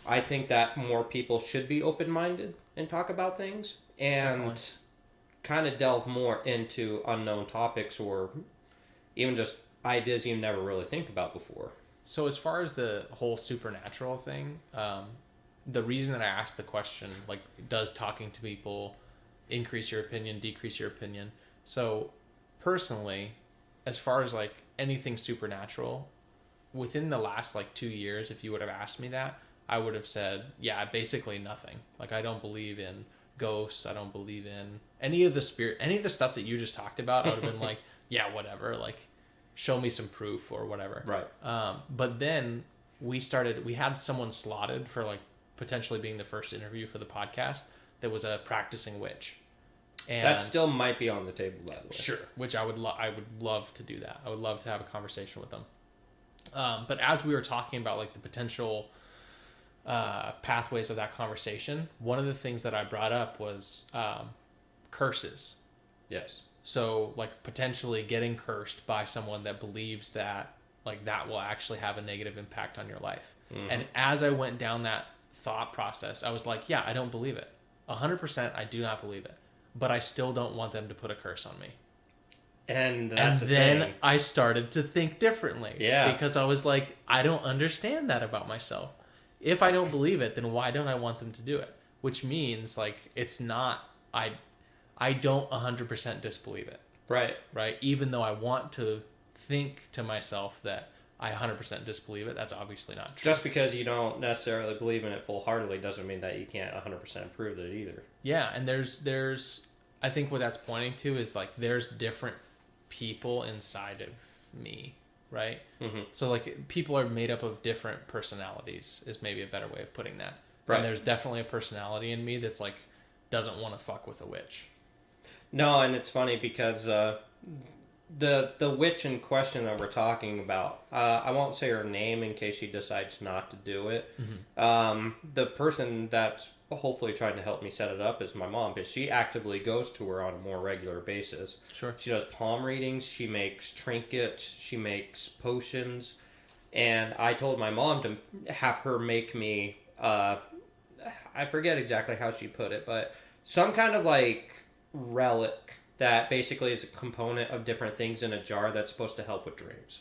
I think that more people should be open minded and talk about things and Definitely. kind of delve more into unknown topics or even just ideas you never really think about before. So as far as the whole supernatural thing, the reason that I asked the question, like, does talking to people increase your opinion, decrease your opinion? So personally, as far as like anything supernatural, within the last like 2 years, if you would have asked me that, I would have said, yeah, basically nothing. Like, I don't believe in ghosts. I don't believe in any of the stuff that you just talked about. I would have been like, yeah, whatever. Like, show me some proof or whatever. Right. But then we had someone slotted for like potentially being the first interview for the podcast that was a practicing witch. And That still might be on the table, by the way. sure, which I would love to do that. I would love to have a conversation with them. But as we were talking about like the potential pathways of that conversation, one of the things that I brought up was curses. Yes. So like potentially getting cursed by someone that believes that like that will actually have a negative impact on your life. Mm-hmm. And as I went down that thought process, I was like, yeah, I don't believe it. 100% I do not believe it. But I still don't want them to put a curse on me. And then thing. I started to think differently. Yeah. Because I was like, I don't understand that about myself. If I don't believe it, then why don't I want them to do it? Which means like it's not I don't 100% disbelieve it. Right. Right? Even though I want to think to myself that I 100% disbelieve it, that's obviously not true. Just because you don't necessarily believe in it full-heartedly doesn't mean that you can't 100% prove it either. Yeah, and there's I think what that's pointing to is like there's different people inside of me, right? Mm-hmm. So like people are made up of different personalities is maybe a better way of putting that. Right. And there's definitely a personality in me that's like doesn't want to fuck with a witch. No, and it's funny because the witch in question that we're talking about, I won't say her name in case she decides not to do it. Mm-hmm. The person that's hopefully trying to help me set it up is my mom, because she actively goes to her on a more regular basis. Sure. She does palm readings, she makes trinkets, she makes potions, and I told my mom to have her make me, I forget exactly how she put it, but some kind of like relic that basically is a component of different things in a jar that's supposed to help with dreams.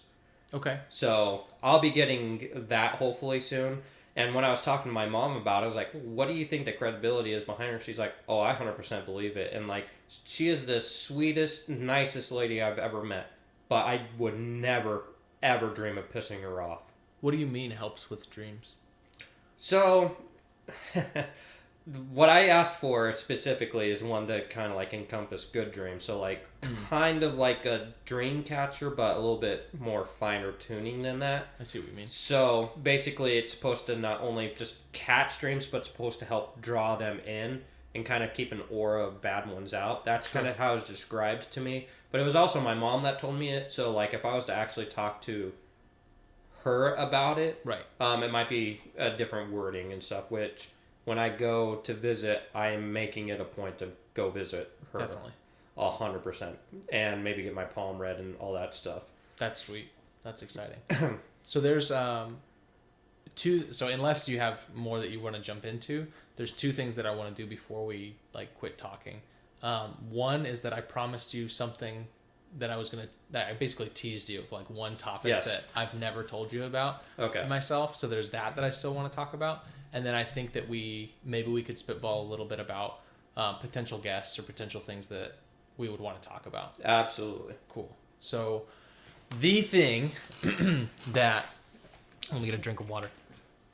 Okay. So I'll be getting that hopefully soon. And when I was talking to my mom about it, I was like, what do you think the credibility is behind her? She's like, oh, I 100% believe it. And like, she is the sweetest, nicest lady I've ever met. But I would never, ever dream of pissing her off. What do you mean helps with dreams? So, what I asked for specifically is one that kind of like encompass good dreams. So like kind of like a dream catcher, but a little bit more finer tuning than that. I see what you mean. So basically it's supposed to not only just catch dreams, but it's supposed to help draw them in and kind of keep an aura of bad ones out. That's Sure. kind of how it was described to me. But it was also my mom that told me it. So like if I was to actually talk to her about it, Right. it might be a different wording and stuff, which when I go to visit, I'm making it a point to go visit her. Definitely. 100%. And maybe get my palm read and all that stuff. That's sweet. That's exciting. So there's two. So unless you have more that you want to jump into, there's two things that I want to do before we like quit talking. One is that I promised you something that I basically teased you of like one topic Yes. that I've never told you about Okay. myself. So there's that I still want to talk about. And then I think that maybe we could spitball a little bit about potential guests or potential things that we would want to talk about. Absolutely. Cool. So the thing that, let me get a drink of water,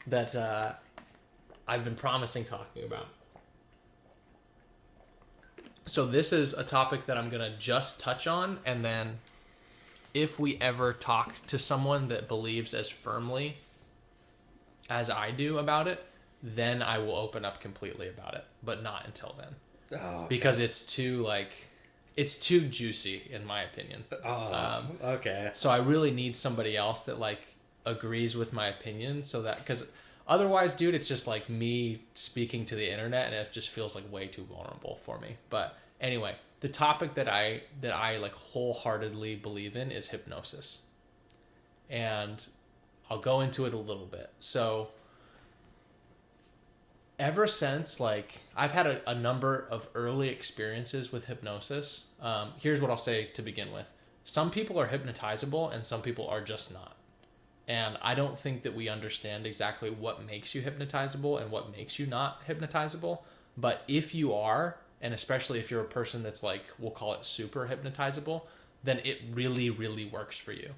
that I've been promising talking about. So this is a topic that I'm going to just touch on, and then if we ever talk to someone that believes as firmly as I do about it, then I will open up completely about it, but not until then. Oh, okay. Because it's too juicy in my opinion. Okay. So I really need somebody else that like agrees with my opinion, so that, because otherwise, dude, it's just like me speaking to the internet, and it just feels like way too vulnerable for me. But anyway, the topic that I like wholeheartedly believe in is hypnosis, and I'll go into it a little bit. So ever since, like, I've had a number of early experiences with hypnosis. Here's what I'll say to begin with: some people are hypnotizable, and some people are just not. And I don't think that we understand exactly what makes you hypnotizable and what makes you not hypnotizable. But if you are, and especially if you're a person that's like, we'll call it super hypnotizable, then it really, really works for you.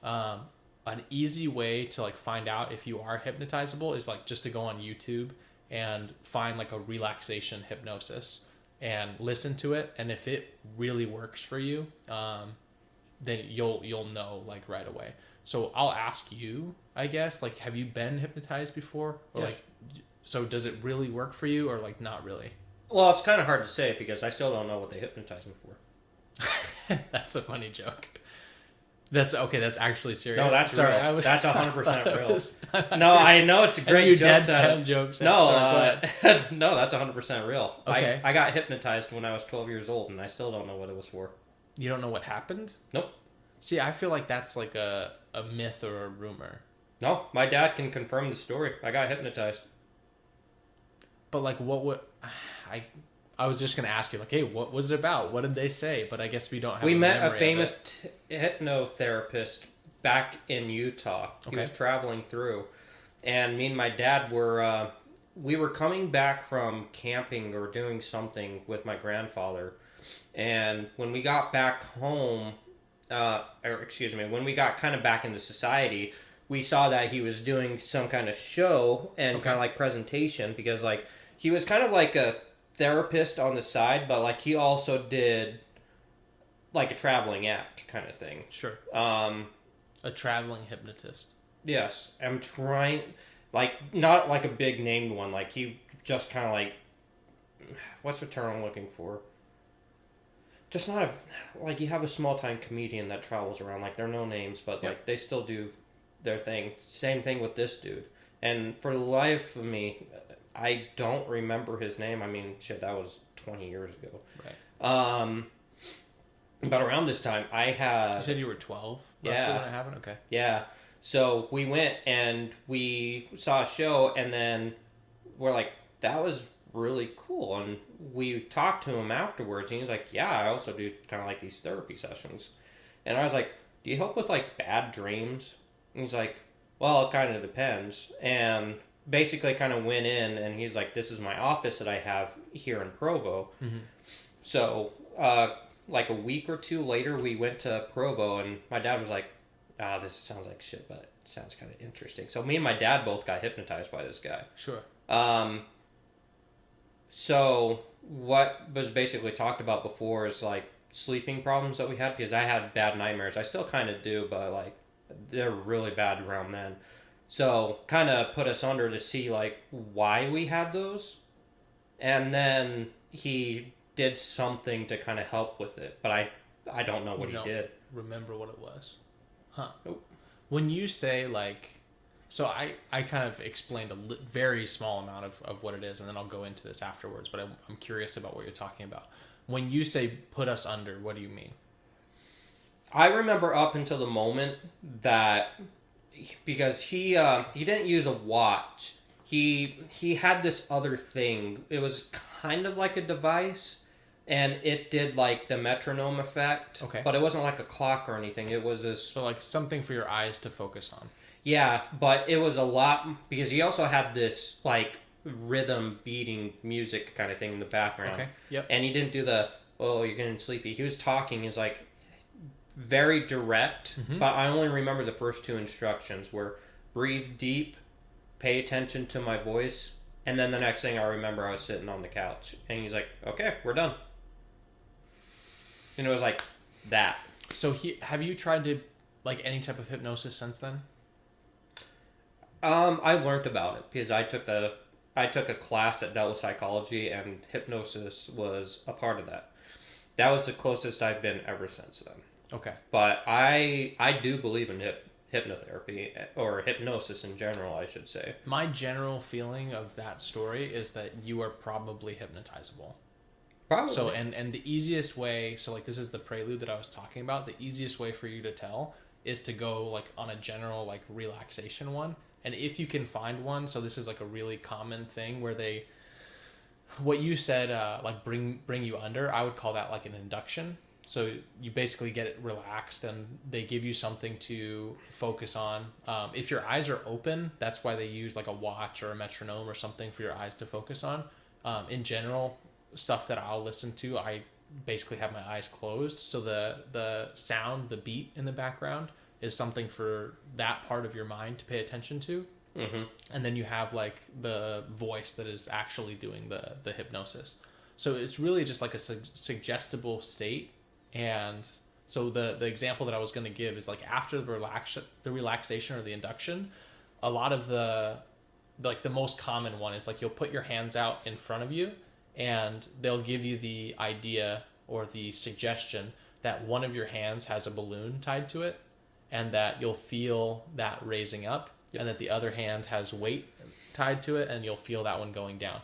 An easy way to like find out if you are hypnotizable is like just to go on YouTube and find like a relaxation hypnosis and listen to it. And if it really works for you, then you'll know like right away. So I'll ask you, I guess, like, have you been hypnotized before? Or Yes. like, so does it really work for you, or like not really? Well, it's kind of hard to say because I still don't know what they hypnotized me for. That's a funny joke. That's okay. That's actually serious. No, that's Sorry, real. That's 100% real. No, I know it's a great you joke. deadpan jokes. No, Sorry, go ahead. no, that's 100% real. Okay. I got hypnotized when I was 12 years old, and I still don't know what it was for. You don't know what happened? Nope. See, I feel like that's like a myth or a rumor. No, my dad can confirm the story. I got hypnotized. But like, what would I was just gonna ask you, like, hey, what was it about? What did they say? But I guess we don't have. We met a memory of famous it. hypnotherapist back in Utah. He Okay. was traveling through, and me and my dad were we were coming back from camping or doing something with my grandfather, and when we got back home, when we got kind of back into society, we saw that he was doing some kind of show and kind of like presentation, because like he was kind of like a therapist on the side, but like he also did like a traveling act kind of thing. Sure. A traveling hypnotist. Yes, I'm trying, like, not like a big named one. Like he just kind of like, what's the term I'm looking for? Just not like you have a small time comedian that travels around. Like they're no names, but like they still do their thing. Same thing with this dude. And for the life of me, I don't remember his name. I mean, shit, that was 20 years ago. Right. But around this time, I had... You said you were 12? Yeah. When it happened? Okay. Yeah. So we went and we saw a show, and then we're like, that was really cool. And we talked to him afterwards, and he's like, yeah, I also do kind of like these therapy sessions. And I was like, do you help with like bad dreams? And he's like, well, it kind of depends. And basically kind of went in, and he's like, this is my office that I have here in Provo. Mm-hmm. So like a week or two later, we went to Provo, and my dad was like, this sounds like shit, but it sounds kind of interesting. So me and my dad both got hypnotized by this guy. Sure. So what was basically talked about before is like sleeping problems that we had, because I had bad nightmares. I still kind of do, but like they're really bad around then. So kind of put us under to see like why we had those. And then he did something to kind of help with it, but I don't know what he did. Remember what it was? Huh. Nope. When you say like, so I kind of explained a very small amount of what it is, and then I'll go into this afterwards, but I'm curious about what you're talking about. When you say put us under, what do you mean? I remember up until the moment that, because he didn't use a watch. He had this other thing. It was kind of like a device, and it did like the metronome effect. Okay. But it wasn't like a clock or anything. It was this. So like something for your eyes to focus on. Yeah, but it was a lot because he also had this like rhythm beating music kind of thing in the background. Okay. Yep. And he didn't do the oh you're getting sleepy. He was talking. He's like very direct, but I only remember the first two instructions were breathe deep, pay attention to my voice, and then the next thing I remember I was sitting on the couch and he's like, okay, we're done. And it was like that. So have you tried to like any type of hypnosis since then? I learned about it because I took a class that dealt with psychology and hypnosis was a part of that. That was the closest I've been ever since then. Okay. But I do believe in hypnotherapy or hypnosis in general, I should say. My general feeling of that story is that you are probably hypnotizable. Probably. So and the easiest way, so like this is the prelude that I was talking about, the easiest way for you to tell is to go like on a general like relaxation one. And if you can find one, so this is like a really common thing where they, what you said, like bring you under, I would call that like an induction. So you basically get it relaxed and they give you something to focus on. If your eyes are open, that's why they use like a watch or a metronome or something for your eyes to focus on. In general, stuff that I'll listen to, I basically have my eyes closed. So the sound, the beat in the background is something for that part of your mind to pay attention to. Mm-hmm. And then you have like the voice that is actually doing the hypnosis. So it's really just like a suggestible state. And so the example that I was going to give is like after the relaxation or the induction, a lot of the most common one is like you'll put your hands out in front of you and they'll give you the idea or the suggestion that one of your hands has a balloon tied to it and that you'll feel that raising up and that the other hand has weight tied to it and you'll feel that one going down.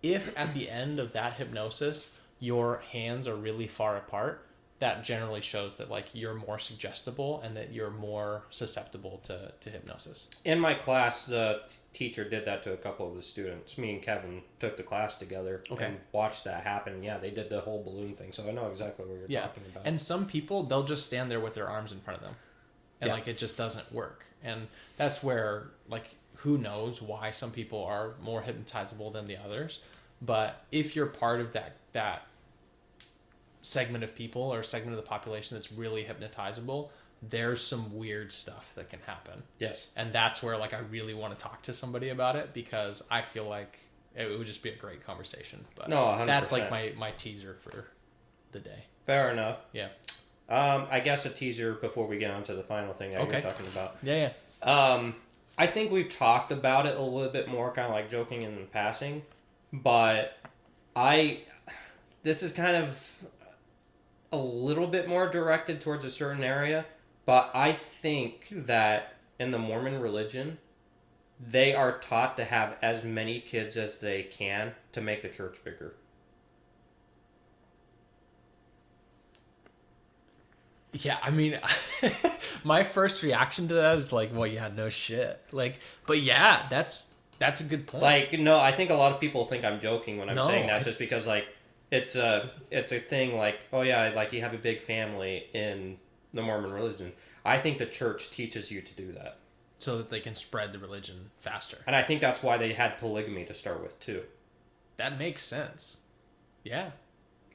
If at the end of that hypnosis your hands are really far apart, that generally shows that like you're more suggestible and that you're more susceptible to hypnosis. In my class, the teacher did that to a couple of the students. Me and Kevin took the class together and watched that happen. Yeah, they did the whole balloon thing, so I know exactly what you're talking about. And some people, they'll just stand there with their arms in front of them. And like it just doesn't work. And that's where like who knows why some people are more hypnotizable than the others. But if you're part of that segment of people or segment of the population that's really hypnotizable, there's some weird stuff that can happen. Yes. And that's where like I really want to talk to somebody about it because I feel like it would just be a great conversation. But no, 100%. That's like my teaser for the day. Fair enough. Yeah. I guess a teaser before we get on to the final thing that you're talking about. Yeah. I think we've talked about it a little bit more, kind of like joking and passing, but this is kind of a little bit more directed towards a certain area, but I think that in the Mormon religion, they are taught to have as many kids as they can to make the church bigger. Yeah, I mean, my first reaction to that is like, well, yeah, no shit. Like, but yeah, that's a good point. Like, no, I think a lot of people think I'm joking when I'm saying that, just because like it's a thing. Like, oh yeah, like you have a big family in the Mormon religion. I think the church teaches you to do that so that they can spread the religion faster. And I think that's why they had polygamy to start with too. That makes sense. Yeah.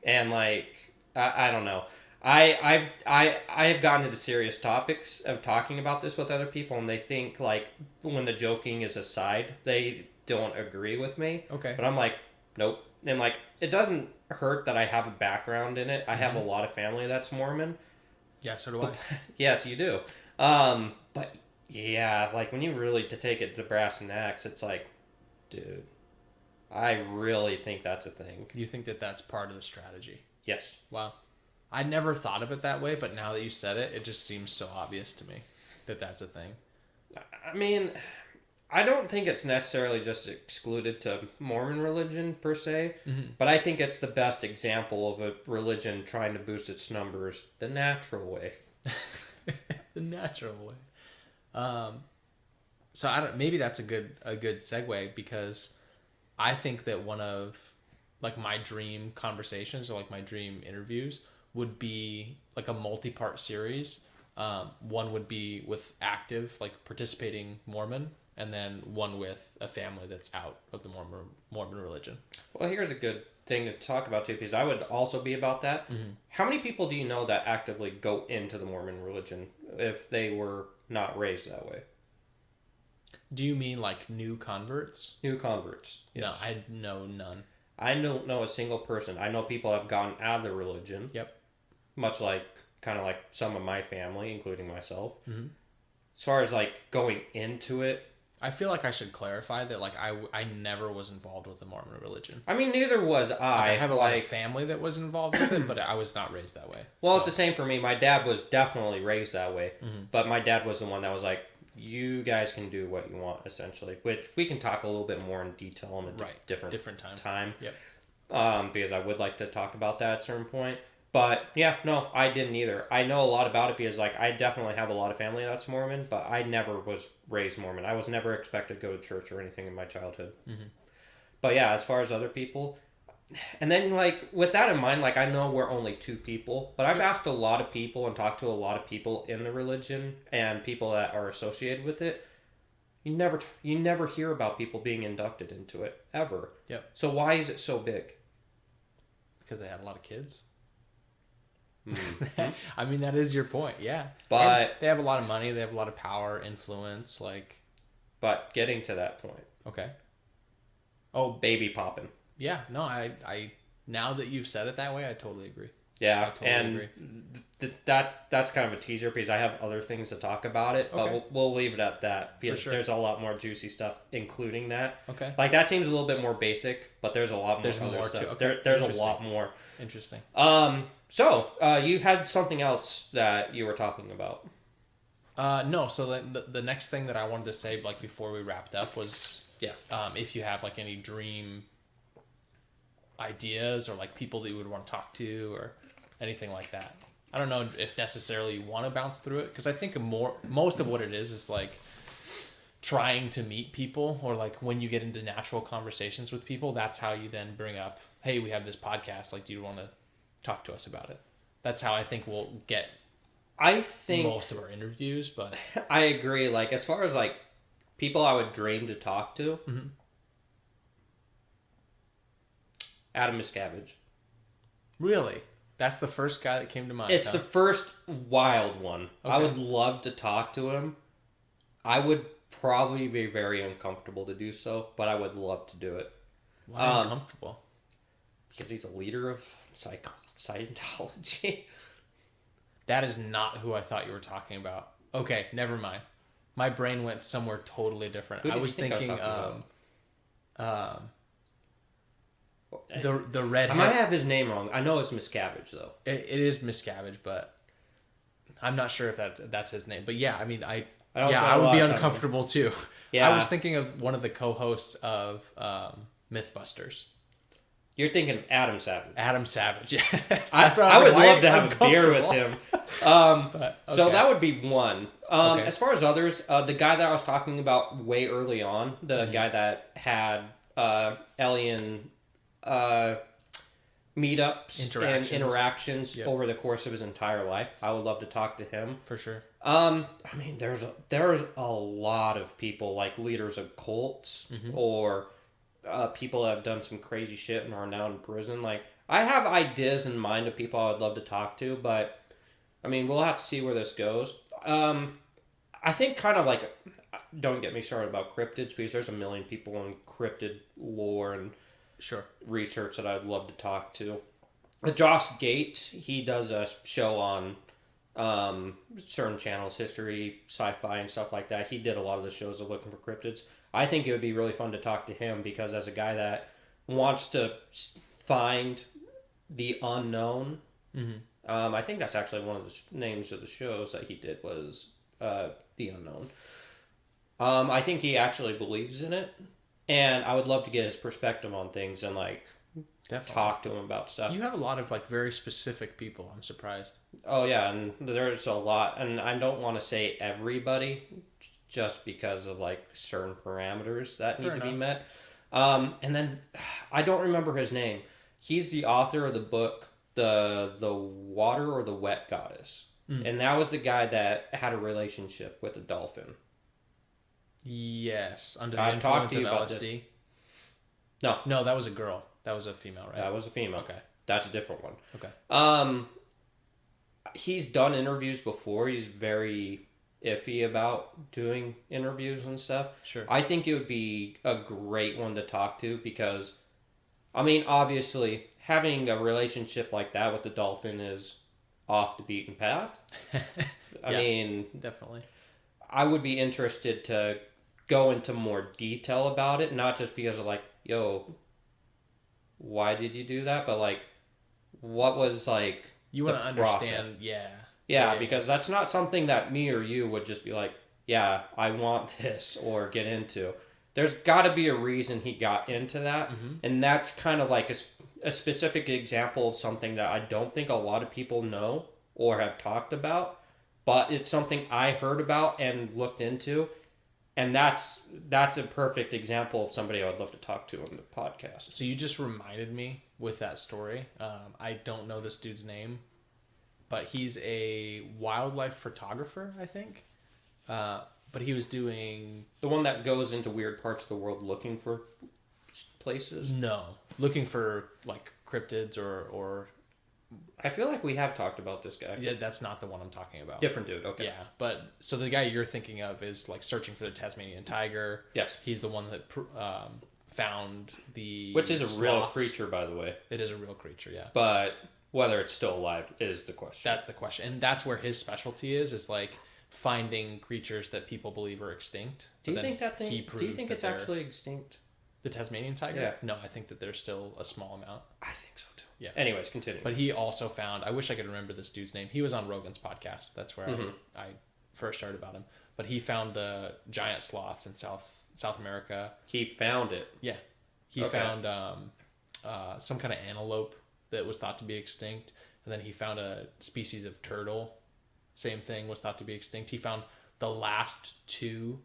And like, I don't know. I have gotten into serious topics of talking about this with other people, and they think like when the joking is aside, they don't agree with me. Okay. But I'm like, nope. And like, it doesn't hurt that I have a background in it. I have a lot of family that's Mormon. Yeah, so do I. Yes, you do. But yeah, like when you really to take it to brass necks, it's like, dude, I really think that's a thing. You think that that's part of the strategy? Yes. Wow. I never thought of it that way, but now that you said it, it just seems so obvious to me that that's a thing. I mean, I don't think it's necessarily just excluded to Mormon religion per se, but I think it's the best example of a religion trying to boost its numbers the natural way. The natural way. So maybe that's a good segue because I think that one of like my dream conversations or like my dream interviews would be like a multi-part series. One would be with active, like participating Mormon, and then one with a family that's out of the Mormon religion. Well, here's a good thing to talk about too, because I would also be about that. How many people do you know that actively go into the Mormon religion if they were not raised that way? Do you mean like new converts? New converts. Yes. No, I know none. I don't know a single person. I know people have gone out of the religion. Yep. Much like, kind of like some of my family, including myself. Mm-hmm. As far as like going into it, I feel like I should clarify that like I never was involved with the Mormon religion. I mean, neither was I. Like, I have a lot of family that was involved with it, but I was not raised that way. Well, so. It's the same for me. My dad was definitely raised that way, Mm-hmm. but my dad was the one that was like, you guys can do what you want, essentially, which we can talk a little bit more in detail on a different time. Yep. Because I would like to talk about that at a certain point. But yeah, no, I didn't either. I know a lot about it because like I definitely have a lot of family that's Mormon, but I never was raised Mormon. I was never expected to go to church or anything in my childhood. Mm-hmm. But yeah, as far as other people, and then like with that in mind, like I know we're only 2 people, but I've asked a lot of people and talked to a lot of people in the religion and people that are associated with it. You never hear about people being inducted into it ever. Yep. So why is it so big? Because they had a lot of kids. Mm-hmm. I mean, that is your point, yeah. But and they have a lot of money, they have a lot of power, influence, like. But getting to that point. Okay. Oh, baby popping. Yeah, no, I now that you've said it that way, I totally agree. Yeah, I totally agree. That's kind of a teaser because I have other things to talk about it, but Okay. we'll leave it at that because sure. there's a lot more juicy stuff including that. Okay. Like that seems a little bit more basic, but there's a lot more. There's other more stuff. too. Okay. There's a lot more. Interesting. So you had something else that you were talking about. No. So the next thing that I wanted to say, like before we wrapped up, was if you have like any dream ideas or like people that you would want to talk to or anything like that. I don't know if necessarily you want to bounce through it because I think most of what it is like trying to meet people or like when you get into natural conversations with people, that's how you then bring up, hey, we have this podcast. Like, do you want to talk to us about it? That's how I think we'll get most of our interviews. But I agree. Like as far as like people I would dream to talk to, mm-hmm. Adam Miscavige. Really? That's the first guy that came to mind. It's the first wild one. Okay. I would love to talk to him. I would probably be very uncomfortable to do so, but I would love to do it. Why uncomfortable? Because he's a leader of Scientology. That is not who I thought you were talking about. Okay, never mind. My brain went somewhere totally different. Who did I was you think thinking the I redhead. might have his name wrong. I know it's Miscavige though. It is Miscavige, but I'm not sure if that's his name. But yeah, I mean, I would be uncomfortable too. Yeah. I was thinking of one of the co-hosts of Mythbusters. You're thinking of Adam Savage. Adam Savage, yes. I would love to have a beer with him. But, okay. So that would be one. Okay. As far as others, the guy that I was talking about way early on, the guy that had alien meetups and interactions over the course of his entire life, I would love to talk to him. For sure. I mean, there's a lot of people like leaders of cults or people that have done some crazy shit and are now in prison. Like, I have ideas in mind of people I would love to talk to, but I mean, we'll have to see where this goes. I think kind of like, don't get me started about cryptids because there's a million people on cryptid lore and research that I'd love to talk to. Josh Gates, he does a show on certain channels, history, sci-fi, and stuff like that. He did a lot of the shows of looking for cryptids. I think it would be really fun to talk to him because as a guy that wants to find the unknown, I think that's actually one of the names of the shows that he did was The Unknown. I think he actually believes in it, and I would love to get his perspective on things and like talk to him about stuff. You have a lot of like very specific people. I'm surprised. Oh yeah, and there's a lot, and I don't want to say everybody, just because of like certain parameters that need to be met. And then I don't remember his name. He's the author of the book the Water or the Wet Goddess. And that was the guy that had a relationship with a dolphin. Yes, under the I've talked influence to of you about LSD. No. No, that was a girl. That was a female, right? That was a female. Okay. That's a different one. Okay. He's done interviews before. He's very iffy about doing interviews and stuff. Sure. I think it would be a great one to talk to because, I mean, obviously, having a relationship like that with the dolphin is off the beaten path. I mean, definitely. I would be interested to go into more detail about it, not just because of like, yo, why did you do that? But like, what was like you want to understand? Yeah, because that's not something that me or you would just be like, yeah, I want this or get into. There's got to be a reason he got into that, and that's kind of like a specific example of something that I don't think a lot of people know or have talked about, but it's something I heard about and looked into. And that's a perfect example of somebody I would love to talk to on the podcast. So you just reminded me with that story. I don't know this dude's name, but he's a wildlife photographer, I think. But he was doing... The one that goes into weird parts of the world looking for places? No. Looking for, like, cryptids or... I feel like we have talked about this guy. Yeah, that's not the one I'm talking about. Different dude, okay. Yeah, but so the guy you're thinking of is like searching for the Tasmanian tiger. Yes. He's the one that found the Which is a sloths. real creature, by the way. It is a real creature, yeah. But whether it's still alive is the question. That's the question. And that's where his specialty is like finding creatures that people believe are extinct. Do you think it's actually extinct? The Tasmanian tiger? Yeah. No, I think that there's still a small amount. I think so too. Yeah. Anyways, continue. But he also found, I wish I could remember this dude's name. He was on Rogan's podcast. That's where I first heard about him. But he found the giant sloths in South America. He found it. Yeah. He found some kind of antelope that was thought to be extinct. And then he found a species of turtle. Same thing, was thought to be extinct. He found the last two,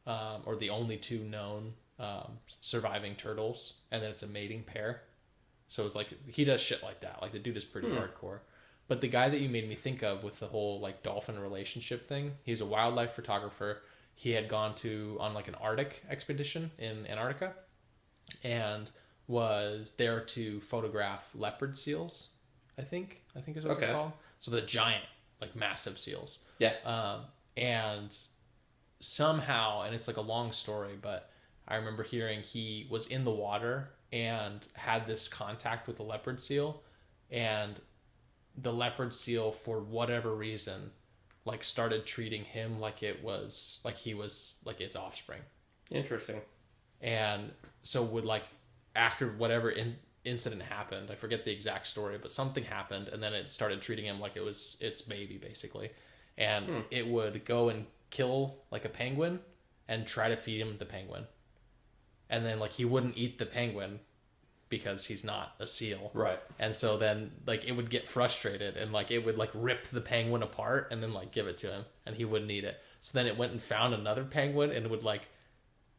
or the only two known surviving turtles. And then it's a mating pair. So it's like, he does shit like that. Like, the dude is pretty hardcore. But the guy that you made me think of with the whole, like, dolphin relationship thing, he's a wildlife photographer. He had gone on, like, an Arctic expedition in Antarctica and was there to photograph leopard seals, I think is what they're called. So the giant, like, massive seals. Yeah. And somehow, and it's, like, a long story, but I remember hearing he was in the water and had this contact with the leopard seal, and the leopard seal, for whatever reason, like, started treating him like he was like its offspring. Interesting. And so would, like, after whatever incident happened, I forget the exact story, but something happened, and then it started treating him like it was its baby, basically. And it would go and kill, like, a penguin and try to feed him the penguin. And then, like, he wouldn't eat the penguin because he's not a seal. Right. And so then, like, it would get frustrated and, like, it would, like, rip the penguin apart and then, like, give it to him, and he wouldn't eat it. So then it went and found another penguin and would, like,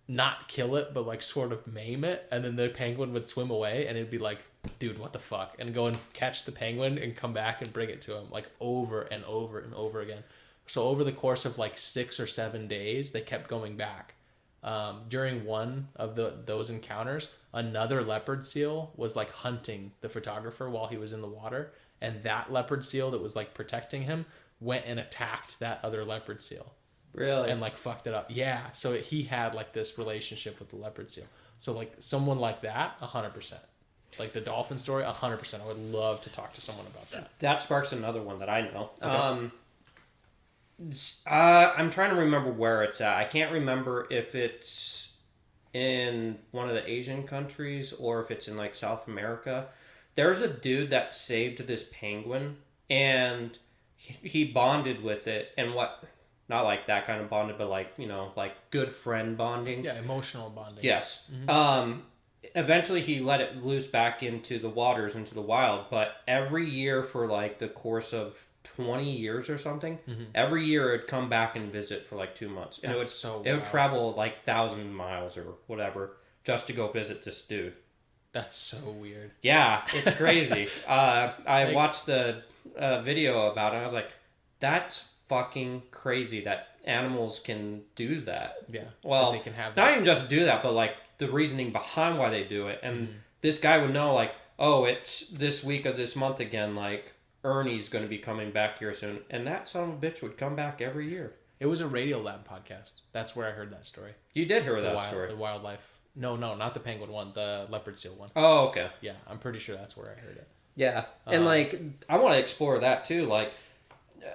not kill it, but, like, sort of maim it. And then the penguin would swim away and it'd be like, dude, what the fuck? And go and catch the penguin and come back and bring it to him, like, over and over and over again. So over the course of, like, 6 or 7 days, they kept going back. During one of those encounters, another leopard seal was, like, hunting the photographer while he was in the water, and that leopard seal that was, like, protecting him went and attacked that other leopard seal. Really? And, like, fucked it up. Yeah. So he had, like, this relationship with the leopard seal. So, like, someone like that, 100%. Like the dolphin story, 100%. I would love to talk to someone about that. That sparks another one that I know. Okay. I'm trying to remember where it's at. I can't remember if it's in one of the Asian countries or if it's in, like, South America. There's a dude that saved this penguin, and he bonded with it, and not like that kind of bonded, but, like, you know, like good friend bonding. Yeah, emotional bonding. Yes. Mm-hmm. Eventually he let it loose back into the waters, into the wild, but every year for, like, the course of 20 years or something, every year it'd come back and visit for, like, 2 months. And it would travel, like, 1,000 miles or whatever just to go visit this dude. That's so weird. Yeah, it's crazy. I Like- watched the video about it. And I was like, that's fucking crazy that animals can do that. Yeah. Well, that they can have not that. even just do that, but like the reasoning behind why they do it. And this guy would know, like, oh, it's this week of this month again. Like, Ernie's going to be coming back here soon. And that son of a bitch would come back every year. It was a Radio Lab podcast. That's where I heard that story. You did hear that story. The wildlife. No, not the penguin one. The leopard seal one. Oh, okay. Yeah, I'm pretty sure that's where I heard it. Yeah. And, like, I want to explore that, too. Like,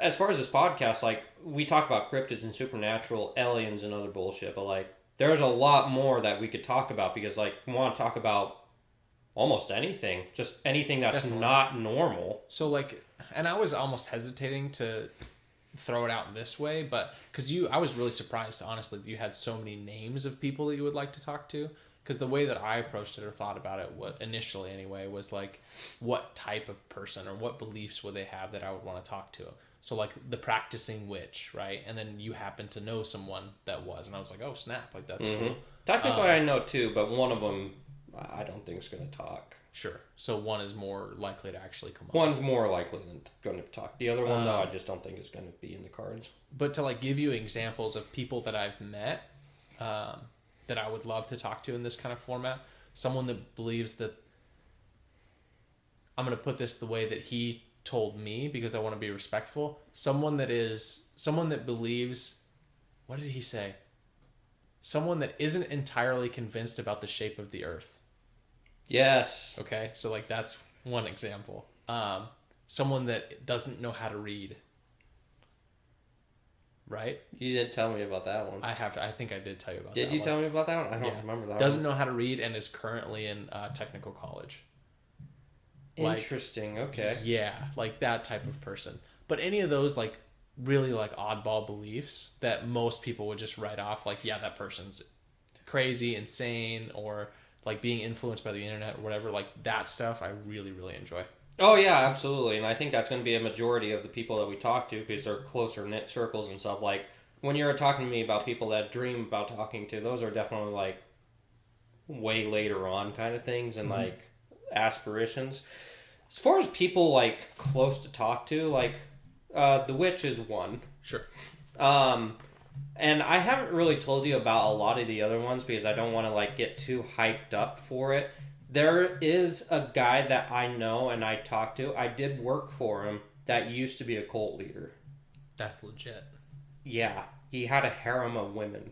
as far as this podcast, like, we talk about cryptids and supernatural, aliens and other bullshit, but, like, there's a lot more that we could talk about because, like, we want to talk about almost anything. Just anything that's Definitely. not normal. So, like, and I was almost hesitating to throw it out this way, but because I was really surprised, honestly, that you had so many names of people that you would like to talk to. Because the way that I approached it or thought about it, what initially anyway, was like, what type of person or what beliefs would they have that I would want to talk to? So, like, the practicing witch, right? And then you happen to know someone that was, and I was like, oh snap, like that's cool. Technically, I know two, but one of them I don't think is going to talk. Sure. So one is more likely to actually come on. One's more likely than going to talk. The other one, though, I just don't think is going to be in the cards. But to, like, give you examples of people that I've met that I would love to talk to in this kind of format, someone that believes that, I'm going to put this the way that he told me because I want to be respectful, someone that believes, what did he say? Someone that isn't entirely convinced about the shape of the earth. Yes. Okay, so, like, that's one example. Someone that doesn't know how to read. Right? You didn't tell me about that one. I think I did tell you about that. Did you tell me about that one? I don't remember that Doesn't know how to read and is currently in technical college. Interesting. Okay. Yeah, like that type of person. But any of those, like, really, like, oddball beliefs that most people would just write off, like, yeah, that person's crazy, insane, or, like, being influenced by the internet or whatever, like, that stuff I really, really enjoy. Oh, yeah, absolutely. And I think that's going to be a majority of the people that we talk to because they're closer knit circles and stuff. Like, when you're talking to me about people that dream about talking to, those are definitely, like, way later on kind of things and, like, aspirations. As far as people, like, close to talk to, like, the witch is one. Sure. And I haven't really told you about a lot of the other ones because I don't want to, like, get too hyped up for it. There is a guy that I know and I talk to. I did work for him that used to be a cult leader. That's legit. Yeah. He had a harem of women.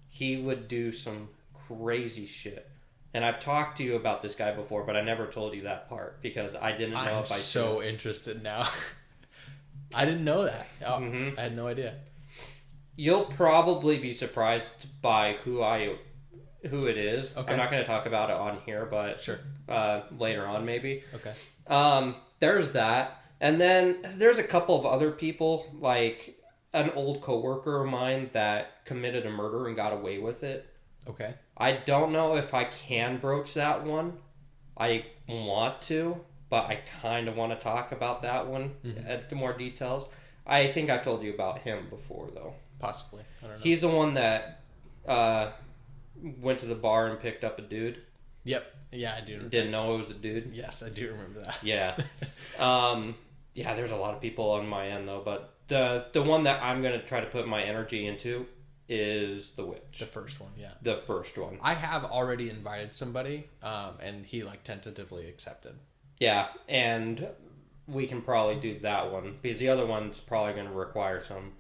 He would do some crazy shit. And I've talked to you about this guy before, but I never told you that part because I didn't know I'm if I so interested now. I didn't know that. Oh, Mhm. I had no idea. You'll probably be surprised by who it is. Okay. I'm not going to talk about it on here, but Sure. Later on maybe. Okay. There's that. And then there's a couple of other people, like an old coworker of mine that committed a murder and got away with it. Okay. I don't know if I can broach that one. I want to, but I kind of want to talk about that one at more details. I think I told you about him before, though. Possibly. I don't know. He's the one that went to the bar and picked up a dude. Yep. Yeah, I do. Didn't know it was a dude. Yes, I do remember that. Yeah. Yeah, there's a lot of people on my end, though. But the one that I'm going to try to put my energy into is the witch. The first one, yeah. The first one. I have already invited somebody, and he, like, tentatively accepted. Yeah, and we can probably do that one because the other one's probably going to require some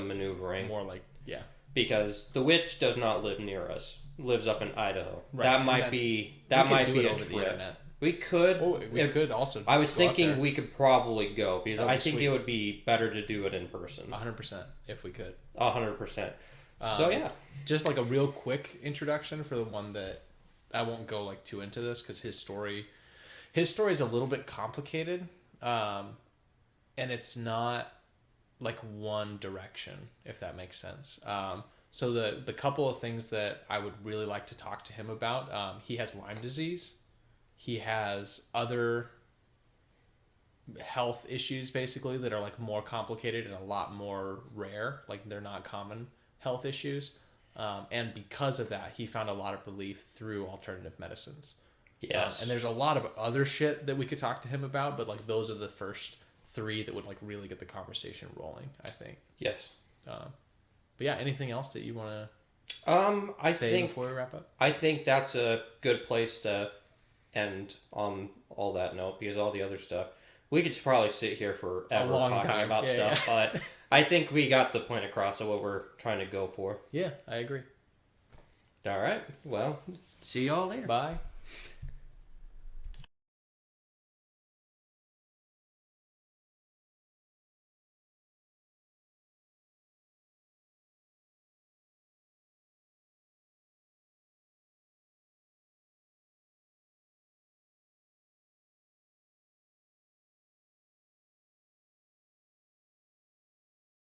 maneuvering. More like, yeah. Because the witch does not live near us. Lives up in Idaho. Right, That and might then be we could a do it over the trip. internet. We could. Oh, we could also. I was go up thinking there. we could probably go because That'd I be think sweet. it would be better to do it in person. 100% if we could. 100%. So yeah. Just like a real quick introduction for the one that I won't go like too into this because his story is a little bit complicated, and it's not like one direction, if that makes sense. So the couple of things that I would really like to talk to him about, he has Lyme disease. He has other health issues basically that are like more complicated and a lot more rare. Like they're not common health issues. And because of that, he found a lot of relief through alternative medicines. Yes. And there's a lot of other shit that we could talk to him about, but like those are the first 3 that would like really get the conversation rolling, I think. Yes. But yeah, anything else that you want to I say think before we wrap up? I think that's a good place to end on all that note, because all the other stuff we could probably sit here forever talking about stuff, but I think we got the point across of what we're trying to go for. Yeah, I agree. All right. Well, see y'all later. Bye.